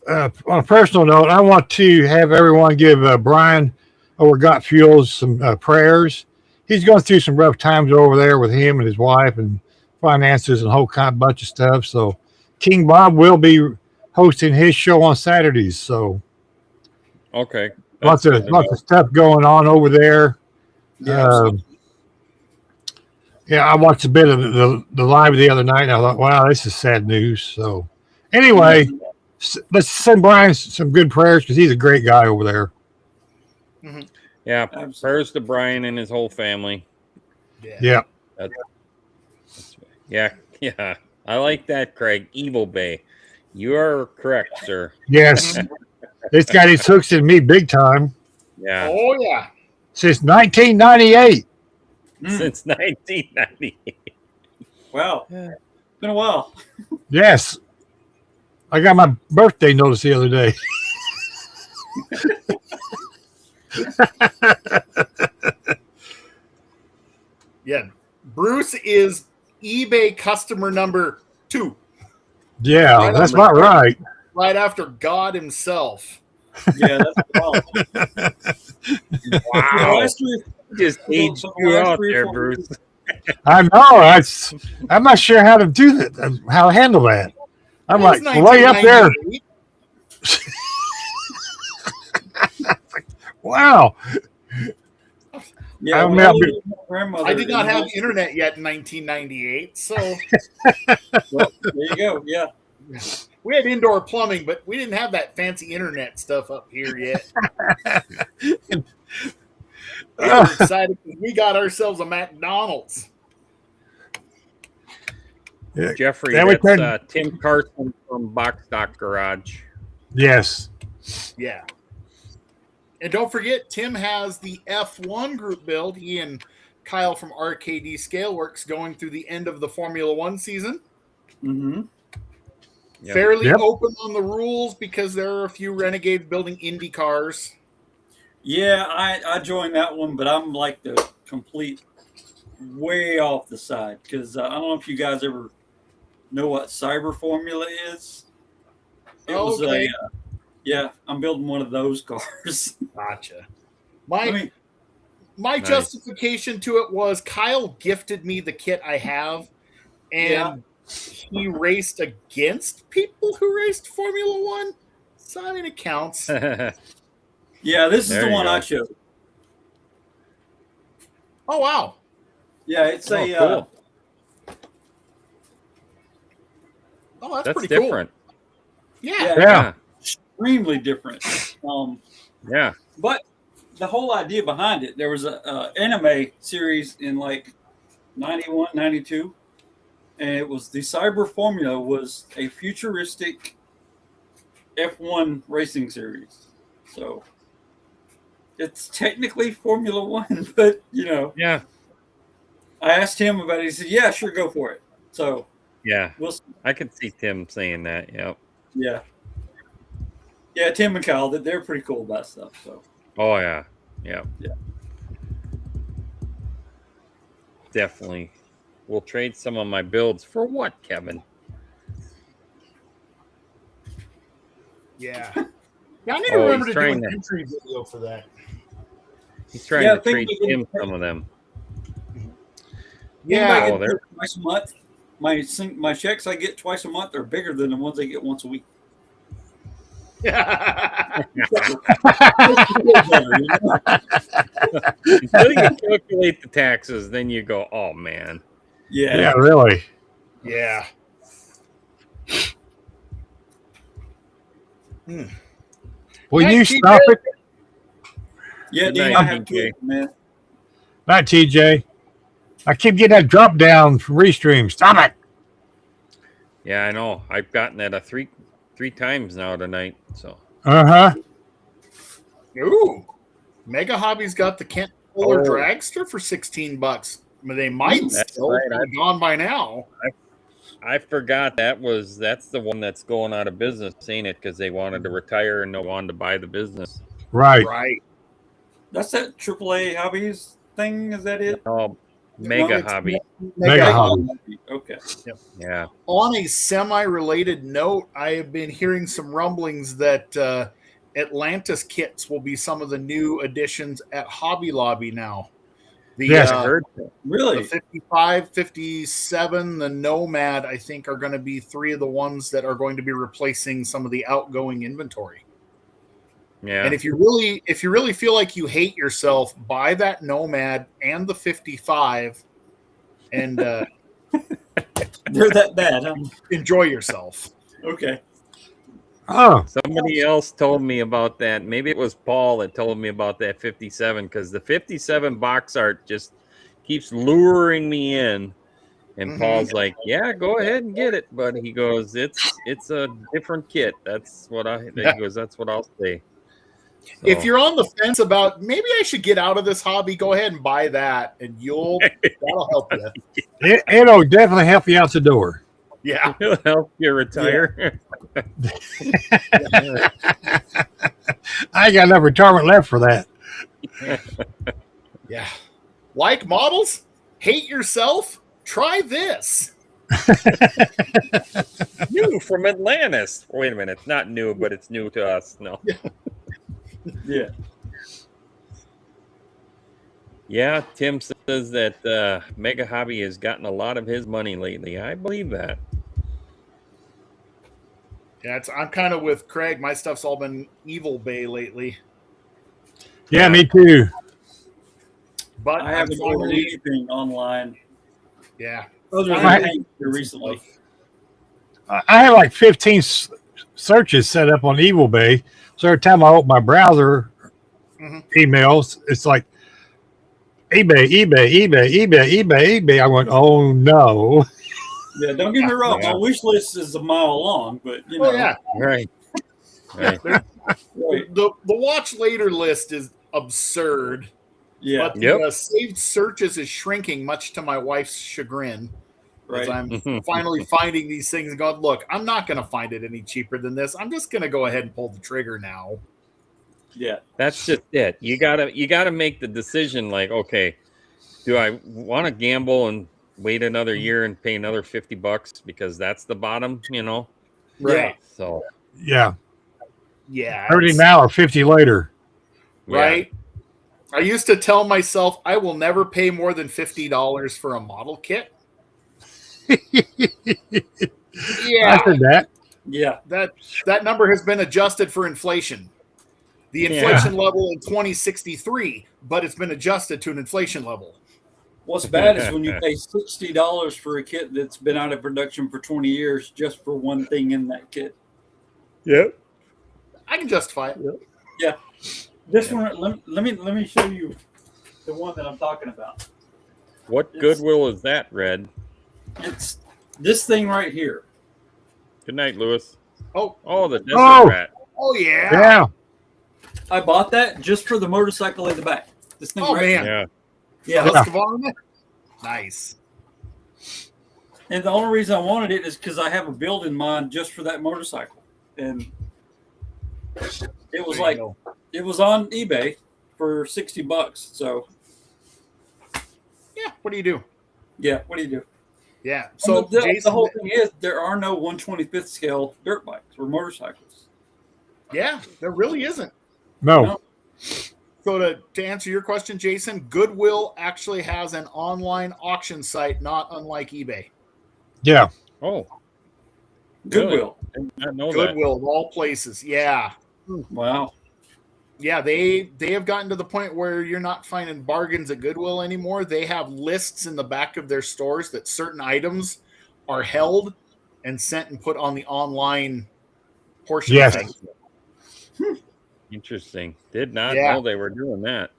to, on a personal note, I want to have everyone give Brian over Got Fuels some prayers. He's going through some rough times over there with him and his wife and finances and a whole bunch of stuff. So King Bob will be hosting his show on Saturdays. So
okay.
Lots of stuff going on over there.
Yeah,
I watched a bit of the live the other night, and I thought, wow, this is sad news. So anyway, let's send Brian some good prayers because he's a great guy over there.
Mm-hmm.
Yeah,
Absolutely.
prayers to Brian and his whole family.
Yeah.
Yeah. I like that, Craig. Evil Bay. You are correct, sir.
Yes. This guy is hooks in me big time.
Yeah.
Oh, yeah.
Since 1998.
Since 1998.
Wow. It's been a while.
Yes. I got my birthday notice the other day.
Yeah. Bruce is eBay customer number 2.
Yeah,
Right
that's
on the
about right.
Right after God himself.
Yeah, that's wild.
Wow.
Last year,
Just aged you out there, Bruce.
I know. I'm not sure how to do that, how to handle that. I'm like way up there.
1998.
Wow.
yeah,
I'm
when I
out
was
here.
with my grandmother,
I did not
and
have
I-
internet yet in 1998, so
Well, there you go. Yeah.
we had indoor plumbing, but we didn't have that fancy internet stuff up here yet. We were excited because we got ourselves a McDonald's.
Jeffrey,
Then we
that's Tim Carson from Box Stock Garage.
Yes.
Yeah. And don't forget, Tim has the F1 group build. He and Kyle from RKD Scaleworks going through the end of the Formula One season.
Mm-hmm.
Yep.
Fairly open on the rules because there are a few renegades building Indy cars.
Yeah, I joined that one, but I'm like the complete way off the side because I don't know if you guys ever know what Cyber Formula is. It was
Okay.
yeah, I'm building one of those cars.
Gotcha.
I mean,
My
Nice.
justification to it was Kyle gifted me the kit I have, and he raced against people who raced Formula One. So I mean, it counts.
yeah, this is
There
the
you
one
go.
I chose.
Oh wow!
Yeah, it's
Oh, cool.
Oh, that's
That's
pretty cool.
different.
Yeah.
Yeah.
extremely different.
Yeah.
But the whole idea behind it, there was a anime series in like 91, 92, and it was the Cyber Formula was a futuristic F1 racing series. So it's technically Formula One, but you know,
Yeah.
I asked him about it. He said, "Yeah, sure, go for it." So
Yeah.
we'll see.
I could see Tim saying that. Yep.
Yeah, Tim and Kyle, they're pretty cool about stuff. So
Oh, yeah. Yep.
Yeah.
Definitely. We'll trade some of my builds for what, Kevin?
Yeah. Yeah, I need to
Oh,
remember
he's
to do
trying
an
to-
entry video for that.
He's trying
Yeah, I
to
think
trade
we can-
Tim some of them.
Yeah.
Oh, there.
twice a month. My checks I get twice a month are bigger than the ones I get once a week.
Until you calculate the taxes, then you go, oh, man.
Yeah, really.
Yeah.
Will
Night,
you
TJ.
stop it?
Yeah,
Good
Dean,
night,
I have
TJ.
to, man.
Not TJ. I keep getting that drop down from Restream. Stop it.
Yeah, I know. I've gotten that three times now tonight. So
Uh-huh.
Ooh. Mega Hobby's got the Kent Fuller
Oh.
Dragster for $16. I mean, they might
That's
still
right.
be gone by now.
I forgot that's the one that's going out of business, ain't it? Because they wanted to retire and no wanted to buy the business.
Right.
Right.
That's that AAA Hobbies thing. Is that it?
Oh, Mega
it's
Hobby.
Mega Hobby.
Okay.
Yeah.
On a semi-related note, I have been hearing some rumblings that Atlantis kits will be some of the new additions at Hobby Lobby now. The,
Yes.
I heard that.
the
Really?
55, 57, the Nomad, I think, are going to be three of the ones that are going to be replacing some of the outgoing inventory.
Yeah.
And if you really feel like you hate yourself, buy that Nomad and the 55 and
They're that bad, huh?
enjoy yourself.
Okay.
Oh.
Somebody else told me about that. Maybe it was Paul that told me about that 57 because the 57 box art just keeps luring me in. And
Mhm.
Paul's like, "Yeah, go ahead and get it," but he goes, "It's a different kit." That's what that's what I'll say. So,
If you're on the fence about maybe I should get out of this hobby, go ahead and buy that, and that'll help you.
It'll definitely help you out the door.
Yeah.
it'll help you retire.
I ain't got enough retirement left for that.
Yeah. Like models? Hate yourself? Try this.
New from Atlantis. Wait a minute, not new, but it's new to us. No.
Yeah.
Yeah, Tim says that Mega Hobby has gotten a lot of his money lately. I believe that.
Yeah, I'm kind of with Craig. My stuff's all been Evil Bay lately.
Yeah, me too.
But
I haven't ordered anything online
Yeah.
other than
Right.
paint here recently.
I have like 15 searches set up on Evil Bay. So every time I open my browser emails, it's like eBay. I went, oh no.
Yeah, don't get me wrong.
Yeah.
My wish list is a mile long, but you know.
Oh, yeah.
Right. Right.
The watch later list is absurd.
Yeah,
But the saved searches is shrinking, much to my wife's chagrin. As
right.
I'm finally finding these things and going, look, I'm not going to find it any cheaper than this. I'm just going to go ahead and pull the trigger now.
Yeah.
That's just it. You gotta make the decision. Like, okay, do I want to gamble and wait another year and pay another $50 because that's the bottom, you know?
Right.
So
Yeah.
Yeah.
30 now or 50 later.
Right. I used to tell myself I will never pay more than $50 for a model kit.
I heard that.
Yeah.
That number has been adjusted for inflation. The inflation level in 2063, but it's been adjusted to an inflation level.
What's bad is when you pay $60 for a kit that's been out of production for 20 years just for one thing in that kit.
Yep.
I can justify it.
Yeah. This one, let me show you the one that I'm talking about.
What Goodwill is that, Red?
It's this thing right here.
Good night, Lewis.
Oh,
the desert rat.
Oh yeah.
Yeah.
I bought that just for the motorcycle in the back. This thing
Oh
right
man.
Yeah.
Yeah.
Husqvarna? Nice.
And the only reason I wanted it is because I have a build in mind just for that motorcycle. And it was like, it was on eBay for $60. So,
Yeah. What do you do?
yeah, what do you do?
Yeah. So
So the
Jason,
whole thing is there are no 1/25th scale dirt bikes or motorcycles.
yeah, there really isn't.
No.
So to answer your question, Jason, Goodwill actually has an online auction site, not unlike eBay.
Yeah.
Oh,
Goodwill.
I did not know
Goodwill of all places. Yeah.
Wow.
Yeah, they have gotten to the point where you're not finding bargains at Goodwill anymore. They have lists in the back of their stores that certain items are held and sent and put on the online portion.
Yes.
Of things.
Interesting. Did not
Yeah.
know they were doing that.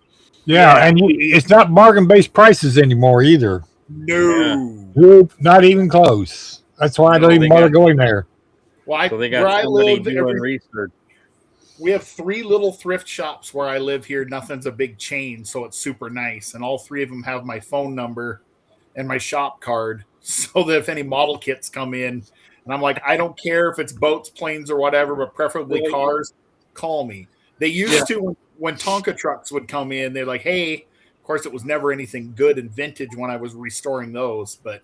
Yeah, and it's not bargain-based prices anymore either.
No.
Nope, not even close. That's why I
No,
don't even
they
bother
got-
going there.
Well,
So they
where
got
I
somebody
live,
doing research.
we have 3 little thrift shops where I live here. Nothing's a big chain, so it's super nice. And all 3 of them have my phone number and my shop card, so that if any model kits come in, and I'm like, I don't care if it's boats, planes, or whatever, but preferably cars, call me. They used to when Tonka trucks would come in. They're like, hey, of course, it was never anything good and vintage when I was restoring those, but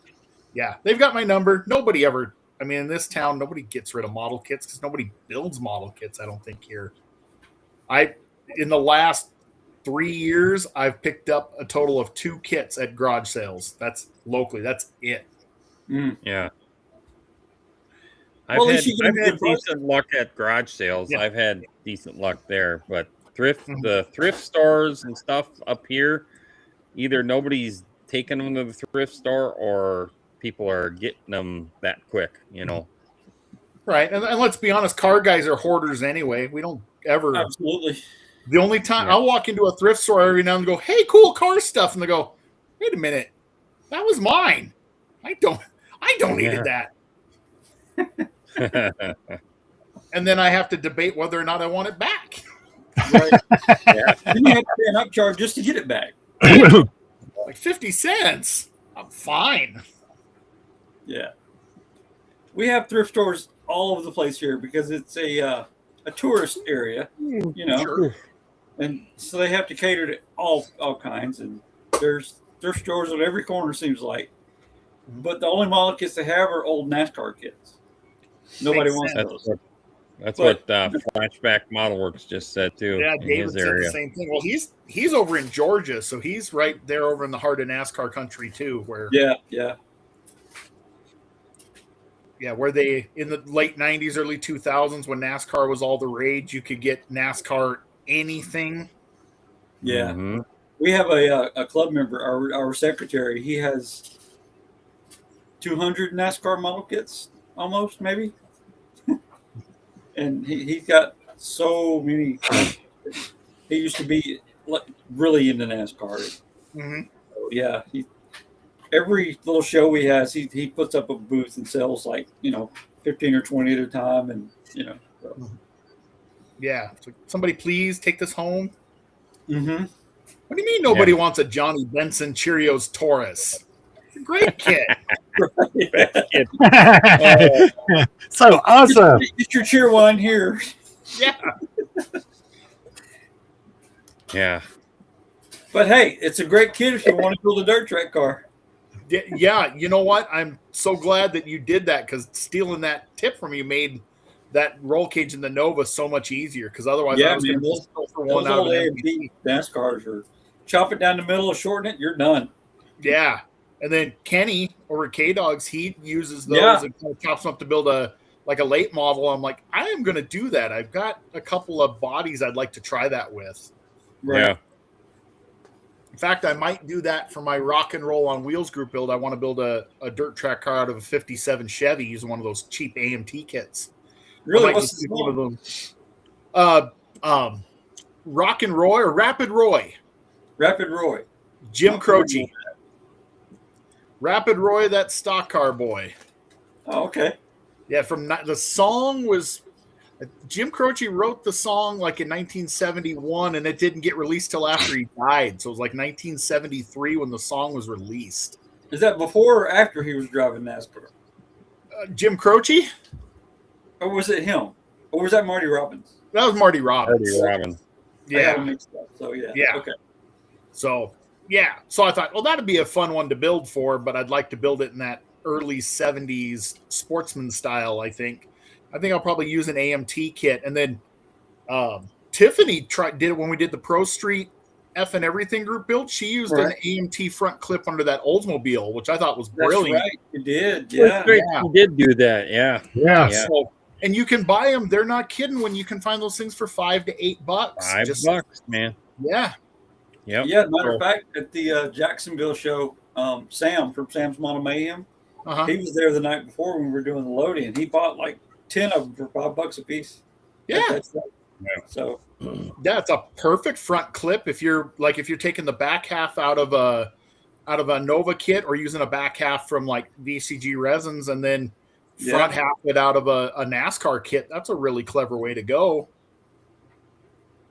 yeah, they've got my number. Nobody ever. I mean, in this town, nobody gets rid of model kits because nobody builds model kits, I don't think, here. In the last 3 years, I've picked up a total of 2 kits at garage sales. That's locally. That's it.
Yeah.
Well, at
I've
least you get a
had
good price.
decent luck at garage sales.
Yeah.
I've had decent luck there, but the thrift stores and stuff up here, either nobody's taking them to the thrift store or people are getting them that quick,
Right. And let's be honest, car guys are hoarders anyway. We don't ever.
Absolutely.
The only time I'll walk into a thrift store every now and go, hey, cool car stuff. And they go, wait a minute. That was mine. I donated that. And then I have to debate whether or not I want it back.
Right. Then you have to pay an upcharge just to get it back.
Like 50 cents. I'm fine.
Yeah. We have thrift stores all over the place here because it's a tourist area,
Sure.
and so they have to cater to all kinds. And there's thrift stores on every corner, seems like. But the only model kits they have are old NASCAR kits. Nobody
Makes
wants
sense.
those.
That's what Flashback Model Works just said too.
Yeah,
in
David
his
said
area.
the same thing. Well, he's over in Georgia, so he's right there over in the heart of NASCAR country too, where where they in the late 90s, early 2000s when NASCAR was all the rage, you could get NASCAR anything.
Yeah.
Mm-hmm.
We have a club member, our secretary. He has 200 NASCAR model kits, almost maybe, and he's got so many. He used to be really into NASCAR.
Mm-hmm.
So, yeah, every little show he has, he puts up a booth and sells 15 or 20 at a time, and So.
Yeah, so somebody please take this home.
Mm-hmm.
What do you mean nobody wants a Johnny Benson Cheerios Taurus? It's a great kit.
So awesome.
Get your cheer wine here.
Yeah.
Yeah.
But hey, it's a great kit if you want to build a dirt track car.
Yeah, you know what? I'm so glad that you did that because stealing that tip from you made that roll cage in the Nova so much easier. Because otherwise, I was going to go for one out of
AMC NASCArs or chop it down the middle, shorten it, you're done.
Yeah, and then Kenny over at K-Dogs, he uses those and kind of chops them up to build a late model. I'm like, I am going to do that. I've got a couple of bodies I'd like to try that with.
Right.
Yeah.
In fact, I might do that for my Rock and Roll on Wheels group build. I want to build a dirt track car out of a 57 Chevy using one of those cheap AMT kits.
Really? What's the
one of them? Rock and Roy or Rapid Roy.
Rapid Roy.
Jim Croce. Rapid Roy, that stock car boy.
Oh, okay.
Yeah, the song was Jim Croce wrote the song like in 1971, and it didn't get released till after he died. So it was like 1973 when the song was released.
Is that before or after he was driving NASCAR?
Jim Croce?
Or was it him? Or was that Marty Robbins?
That was Marty Robbins.
Marty Robbins.
Yeah.
So yeah.
Okay. So yeah. So I thought, well, that'd be a fun one to build for, but I'd like to build it in that early 70s sportsman style, I think. I think I'll probably use an AMT kit. And then Tiffany did it when we did the Pro Street F and Everything group build. She used an AMT front clip under that Oldsmobile, which I thought was brilliant.
That's right. You did. Yeah.
You did do that. Yeah.
Yeah.
So, and you can buy them. They're not kidding when you can find those things for $5 to $8.
$5, man.
Yeah.
Yep.
Yeah. Matter of fact, at the Jacksonville show, Sam from Sam's Model Mayhem, He was there the night before when we were doing the loading, and he bought like 10 of them for $5 a piece.
Yeah.
So
yeah, it's a perfect front clip if you're taking the back half out of a Nova kit or using a back half from like VCG resins and then front half it out of a NASCAR kit. That's a really clever way to go.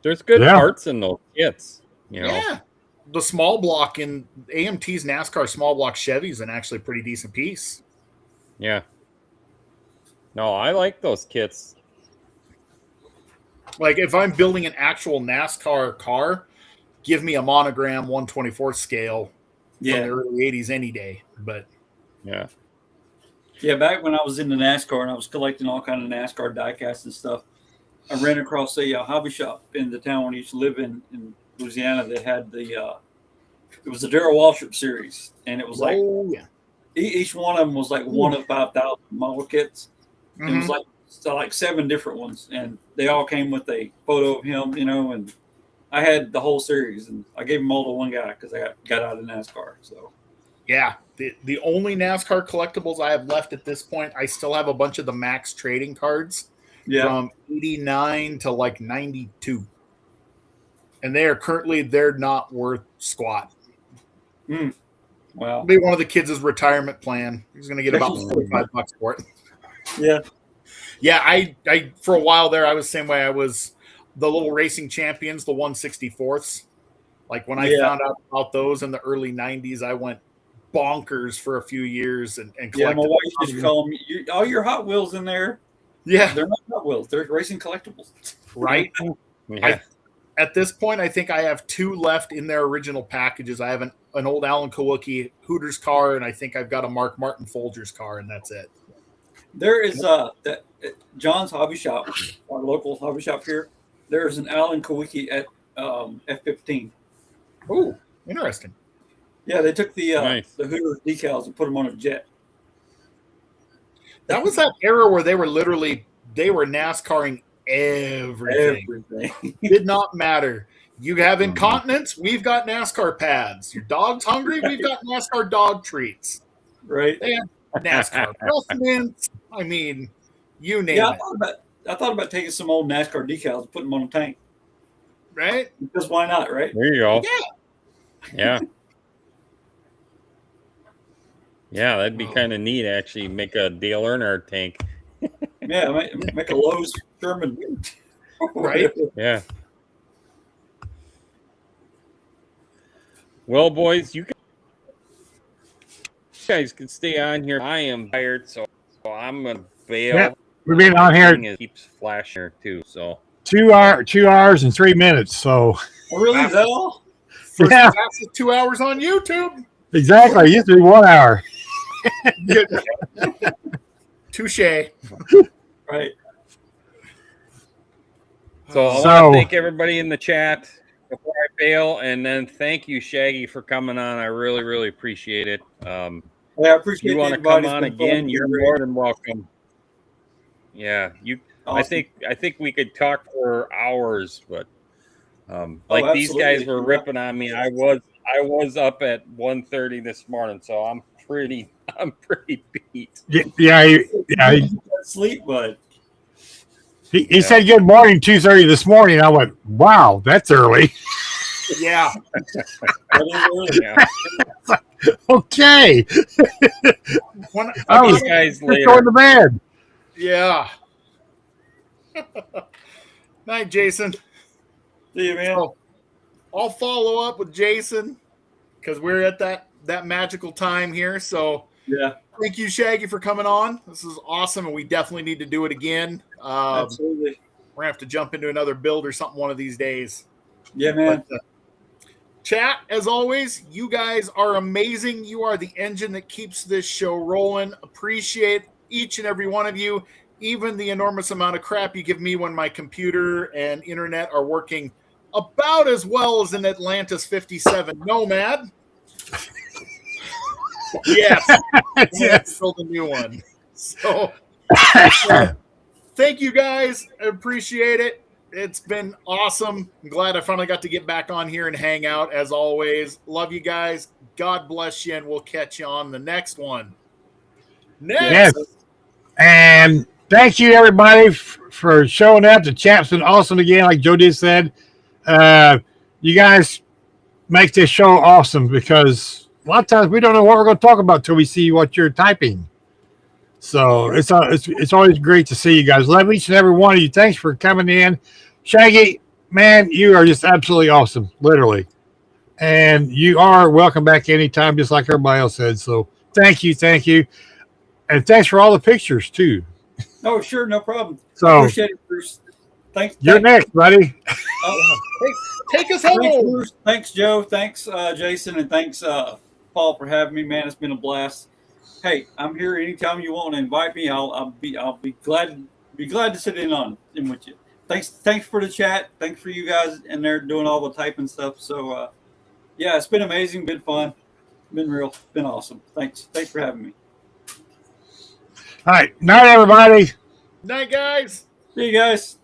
There's good parts in those kits. You know?
Yeah. The small block in AMT's NASCAR small block Chevy's an actually pretty decent piece.
Yeah. No, I like those kits.
Like if I'm building an actual NASCAR car, give me a monogram 1/24 scale from the early 80s any day. But
yeah.
Yeah, back when I was in the NASCAR and I was collecting all kind of NASCAR diecasts and stuff, I ran across a hobby shop in the town when I used to live in Louisiana that had it was the Darrell Waltrip series, and it was like each one of them was like one of 5,000 model kits. It was like 7 different ones, and they all came with a photo of him, you know. And I had the whole series, and I gave them all to one guy because I got out of NASCAR. So
yeah, the only NASCAR collectibles I have left at this point, I still have a bunch of the Max trading cards from 89 to like 92. And they're not worth squat.
Wow.
Be one of the kids' retirement plan. He's going to get about $45 for it.
Yeah.
Yeah, I for a while there, I was the same way. I was the little racing champions, the 164ths. Like when I found out about those in the early 90s, I went bonkers for a few years and collected.
Yeah, my wife used to call them, all your Hot Wheels in there.
Yeah.
They're not Hot Wheels. They're racing collectibles.
Right?
Yeah.
At this point, I think I have 2 left in their original packages. I have an old Alan Kowalski Hooters car, and I think I've got a Mark Martin Folgers car, and that's it.
There is that John's hobby shop, our local hobby shop here. There's an Alan Kowalski at F-15.
Oh, interesting.
Yeah, they took the
Nice.
the Hooters decals and put them on a jet.
That was that era where they were NASCARing everything. Did not matter. You have incontinence, we've got NASCAR pads. Your dog's hungry, we've got NASCAR dog treats.
Right.
They have NASCAR precedents. I mean, you name
Yeah,
it.
I thought about taking some old NASCAR decals and putting them on a tank.
Right?
Because why not, right?
There you go.
Yeah.
Yeah. Yeah, that'd be kind of neat, actually. Make a Dale Earnhardt tank.
Yeah, make a Lowe's Sherman.
Right?
Yeah. Well, boys, you guys can stay on here. I am tired, so I'm going to bail.
Yeah, we've been on here.
It keeps flashing here, too, so.
2 hours and 3 minutes. So
Really? Is that all?
First
Yeah.
class is 2 hours on YouTube.
exactly, it used to be 1 hour.
Touche.
Right.
So I want to thank everybody in the chat before I bail, and then thank you, Shaggy, for coming on. I really, really appreciate it.
Yeah, I appreciate
you
the
want to
invite.
come
It's
on
been
again,
fun.
you're more than welcome. Yeah, you.
Awesome.
I think we could talk for hours, but like these guys
absolutely.
were ripping on me. I was up at 1:30 this morning, so I'm pretty beat.
Yeah.
Sleep, bud.
He said good morning 2:30 this morning. I went, wow, that's early.
Yeah.
Yeah.
Okay. I was
These guys
just
later.
going to bed.
Yeah. Night, Jason.
See you, man.
So, I'll follow up with Jason because we're at that magical time here. So
Yeah,
thank you, Shaggy, for coming on. This is awesome, and we definitely need to do it again.
absolutely.
We're gonna have to jump into another build or something one of these days.
Yeah, man.
But, chat, as always, you guys are amazing. You are the engine that keeps this show rolling. Appreciate each and every one of you, even the enormous amount of crap you give me when my computer and internet are working about as well as an Atlantis 57 Nomad. Yes. Yes. Build a new one. So thank you guys. I appreciate it. It's been awesome. I'm glad I finally got to get back on here and hang out as always. Love you guys. God bless you, and we'll catch you on the next one.
Yes. And thank you, everybody, for showing up. The chat's been awesome again, like Joe did said. You guys make this show awesome because a lot of times we don't know what we're going to talk about till we see what you're typing. So it's always great to see you guys. Love each and every one of you. Thanks for coming in. Shaggy, man, you are just absolutely awesome, literally. And you are welcome back anytime, just like everybody else said. So thank you. And thanks for all the pictures, too.
Oh, sure, no problem.
So,
appreciate it, Bruce. Thanks.
You're next, buddy.
Take us home.
Thanks, Bruce. Thanks, Joe. Thanks, Jason, and thanks, Paul, for having me. Man, it's been a blast. Hey, I'm here anytime you want to invite me. I'll be glad to sit in with you. Thanks for the chat. Thanks for you guys in there doing all the typing stuff. So, yeah, it's been amazing, been fun, been real, been awesome. Thanks for having me.
All right, night, everybody.
Night, guys.
See you guys.